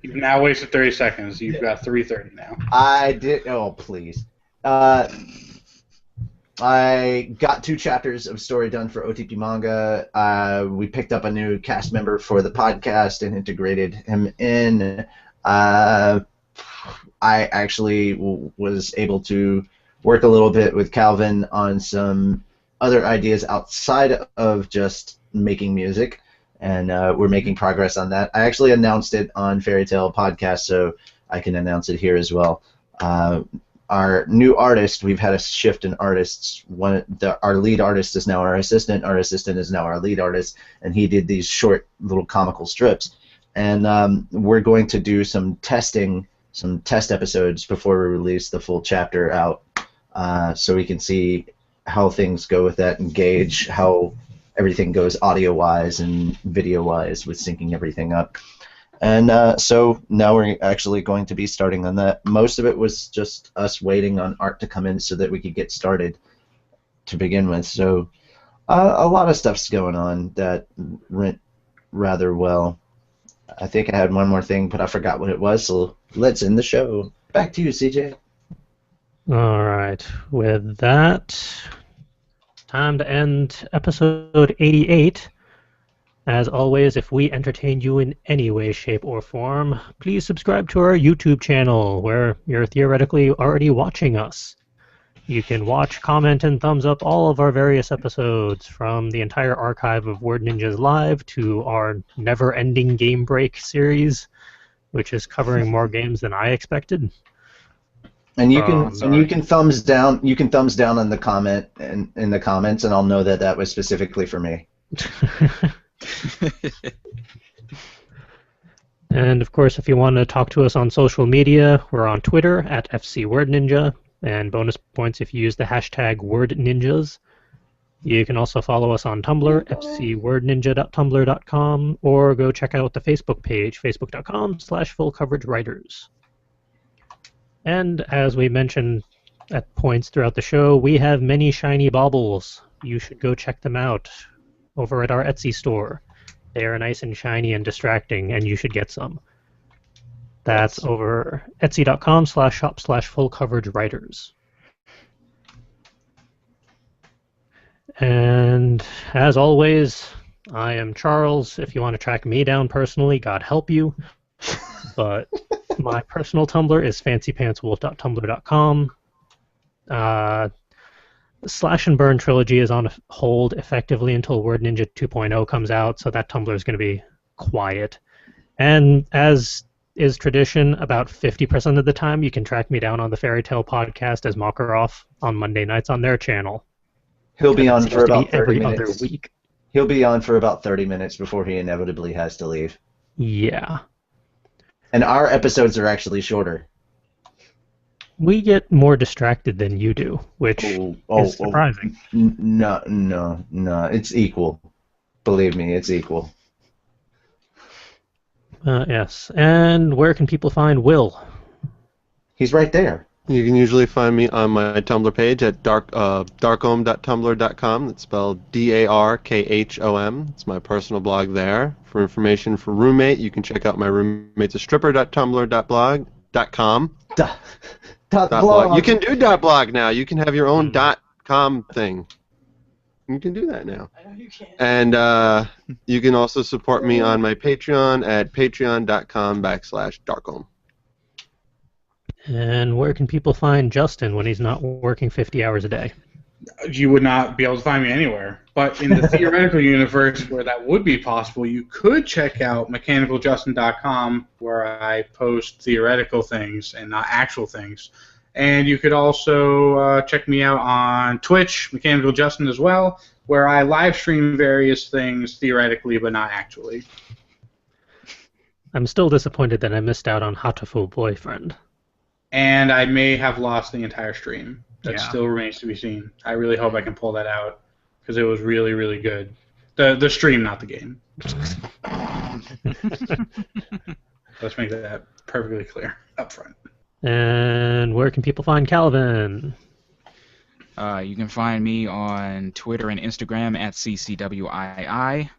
You've now wasted 30 seconds. You've got 3:30 now. I did. Oh, please. I got 2 chapters of story done for OTP Manga. We picked up a new cast member for the podcast and integrated him in. I actually was able to work a little bit with Calvin on some other ideas outside of just making music, and we're making progress on that. I actually announced it on Fairy Tale Podcast, so I can announce it here as well. Our new artist, we've had a shift in artists. Our lead artist is now our assistant is now our lead artist, and he did these short little comical strips. And we're going to do some test episodes before we release the full chapter out, so we can see how things go with that and gauge how everything goes audio-wise and video-wise with syncing everything up. And so now we're actually going to be starting on that. Most of it was just us waiting on art to come in so that we could get started to begin with. So a lot of stuff's going on that went rather well. I think I had one more thing, but I forgot what it was, so let's end the show. Back to you, CJ. All right. With that, time to end episode 88. As always, if we entertained you in any way, shape, or form, please subscribe to our YouTube channel, where you're theoretically already watching us. You can watch, comment, and thumbs up all of our various episodes, from the entire archive of Word Ninjas Live to our never-ending Game Break series, which is covering more games than I expected. And you Sorry. can thumbs down. You can thumbs down in the comments, and I'll know that that was specifically for me. And of course, if you want to talk to us on social media, we're on Twitter at FCWordNinja, and bonus points if you use the hashtag WordNinjas. You can also follow us on Tumblr, fcwordninja.tumblr.com, or go check out the Facebook page, facebook.com/fullcoveragewriters. And as we mentioned at points throughout the show, we have many shiny baubles. You should go check them out over at our Etsy store. They are nice and shiny and distracting, and you should get some. That's over etsy.com/shop/fullcoveragewriters. And as always, I am Charles. If you want to track me down personally, God help you. But my personal Tumblr is fancypantswolf.tumblr.com. The Slash and Burn trilogy is on hold effectively until Word Ninja 2.0 comes out, so that Tumblr is going to be quiet. And as is tradition, about 50% of the time you can track me down on the Fairy Tale podcast as Makarov on Monday nights on their channel. He'll be on Seems for to be about 30 every minutes. other week. He'll be on for about 30 minutes before he inevitably has to leave. Yeah. And our episodes are actually shorter. We get more distracted than you do, which is surprising. No. It's equal. Believe me, it's equal. Yes. And where can people find Will? He's right there. You can usually find me on my Tumblr page at darkhom.tumblr.com. That's spelled DARKHOM. It's my personal blog there. For information for Roommate, you can check out my roommate's a stripper.tumblr.blog.com. Blog. You can do .blog now. You can have your own .com thing. You can do that now. I know you can. And you can also support me on my Patreon at patreon.com/darkhom. And where can people find Justin when he's not working 50 hours a day? You would not be able to find me anywhere. But in the theoretical universe where that would be possible, you could check out mechanicalJustin.com, where I post theoretical things and not actual things. And you could also check me out on Twitch, Mechanical Justin as well, where I live stream various things theoretically but not actually. I'm still disappointed that I missed out on Hatafu Boyfriend. And I may have lost the entire stream. That Yeah. still remains to be seen. I really hope I can pull that out because it was really, really good. The stream, not the game. Let's make that perfectly clear up front. And where can people find Calvin? You can find me on Twitter and Instagram at ccwii.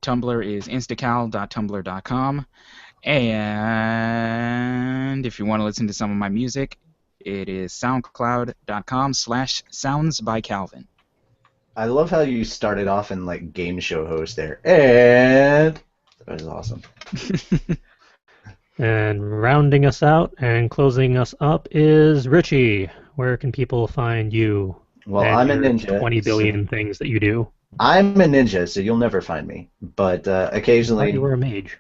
Tumblr is instacal.tumblr.com. And if you want to listen to some of my music, it is soundcloud.com/soundsbycalvin. I love how you started off in like game show host there. And that was awesome. And rounding us out and closing us up is Richie. Where can people find you? Well, and I'm a your ninja. 20 billion things that you do. I'm a ninja, so you'll never find me. But I thought occasionally, you were a mage.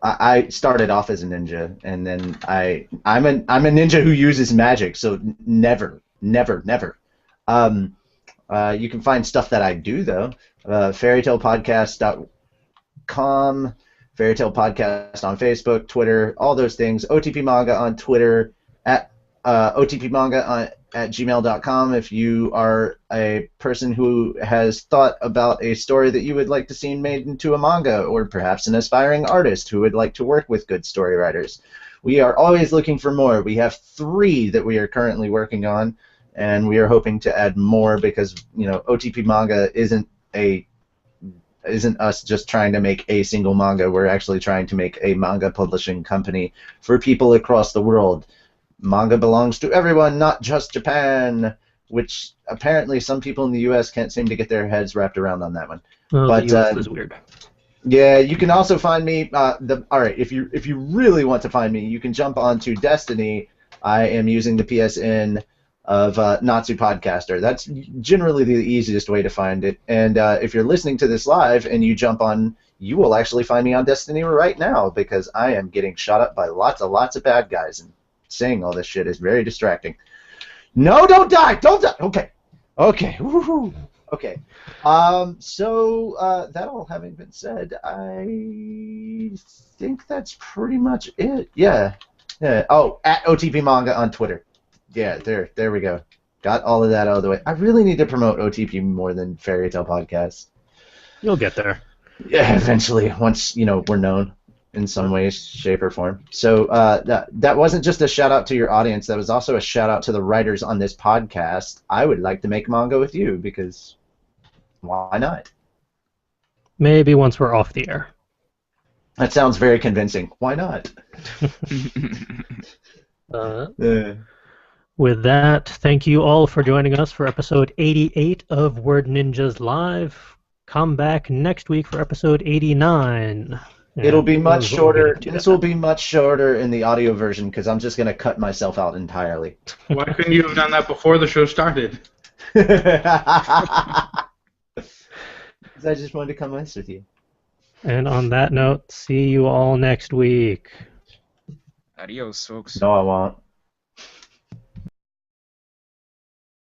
I started off as a ninja, and then I'm a ninja who uses magic. So never. You can find stuff that I do though. Fairytalepodcast.com, Fairytale Podcast on Facebook, Twitter, all those things. OTP Manga on Twitter, at otpmanga@gmail.com if you are a person who has thought about a story that you would like to see made into a manga, or perhaps an aspiring artist who would like to work with good story writers. We are always looking for more. We have 3 that we are currently working on, and we are hoping to add more because, OTP Manga isn't us just trying to make a single manga. We're actually trying to make a manga publishing company for people across the world. Manga belongs to everyone, not just Japan, which apparently some people in the U.S. can't seem to get their heads wrapped around on that one. Oh, But, the US is weird. Yeah, you can also find me. All right, if you really want to find me, you can jump onto Destiny. I am using the PSN of Natsu Podcaster. That's generally the easiest way to find it. And if you're listening to this live and you jump on, you will actually find me on Destiny right now because I am getting shot up by lots of bad guys, and saying all this shit is very distracting. No, don't die! Don't die! Okay. Woohoo! Okay. So that all having been said, I think that's pretty much it. Yeah. Oh, at OTP Manga on Twitter. Yeah, there we go. Got all of that out of the way. I really need to promote OTP more than Fairy Tale Podcast. You'll get there. Yeah, eventually, once we're known in some way, shape, or form. So that wasn't just a shout out to your audience. That was also a shout out to the writers on this podcast. I would like to make manga with you because why not? Maybe once we're off the air. That sounds very convincing. Why not? With that, thank you all for joining us for episode 88 of Word Ninjas Live. Come back next week for episode 89. It'll be much shorter. This That. will be much shorter in the audio version because I'm just going to cut myself out entirely. Why couldn't you have done that before the show started? Because I just wanted to come mess with you. And on that note, see you all next week. Adios, folks. No, I won't.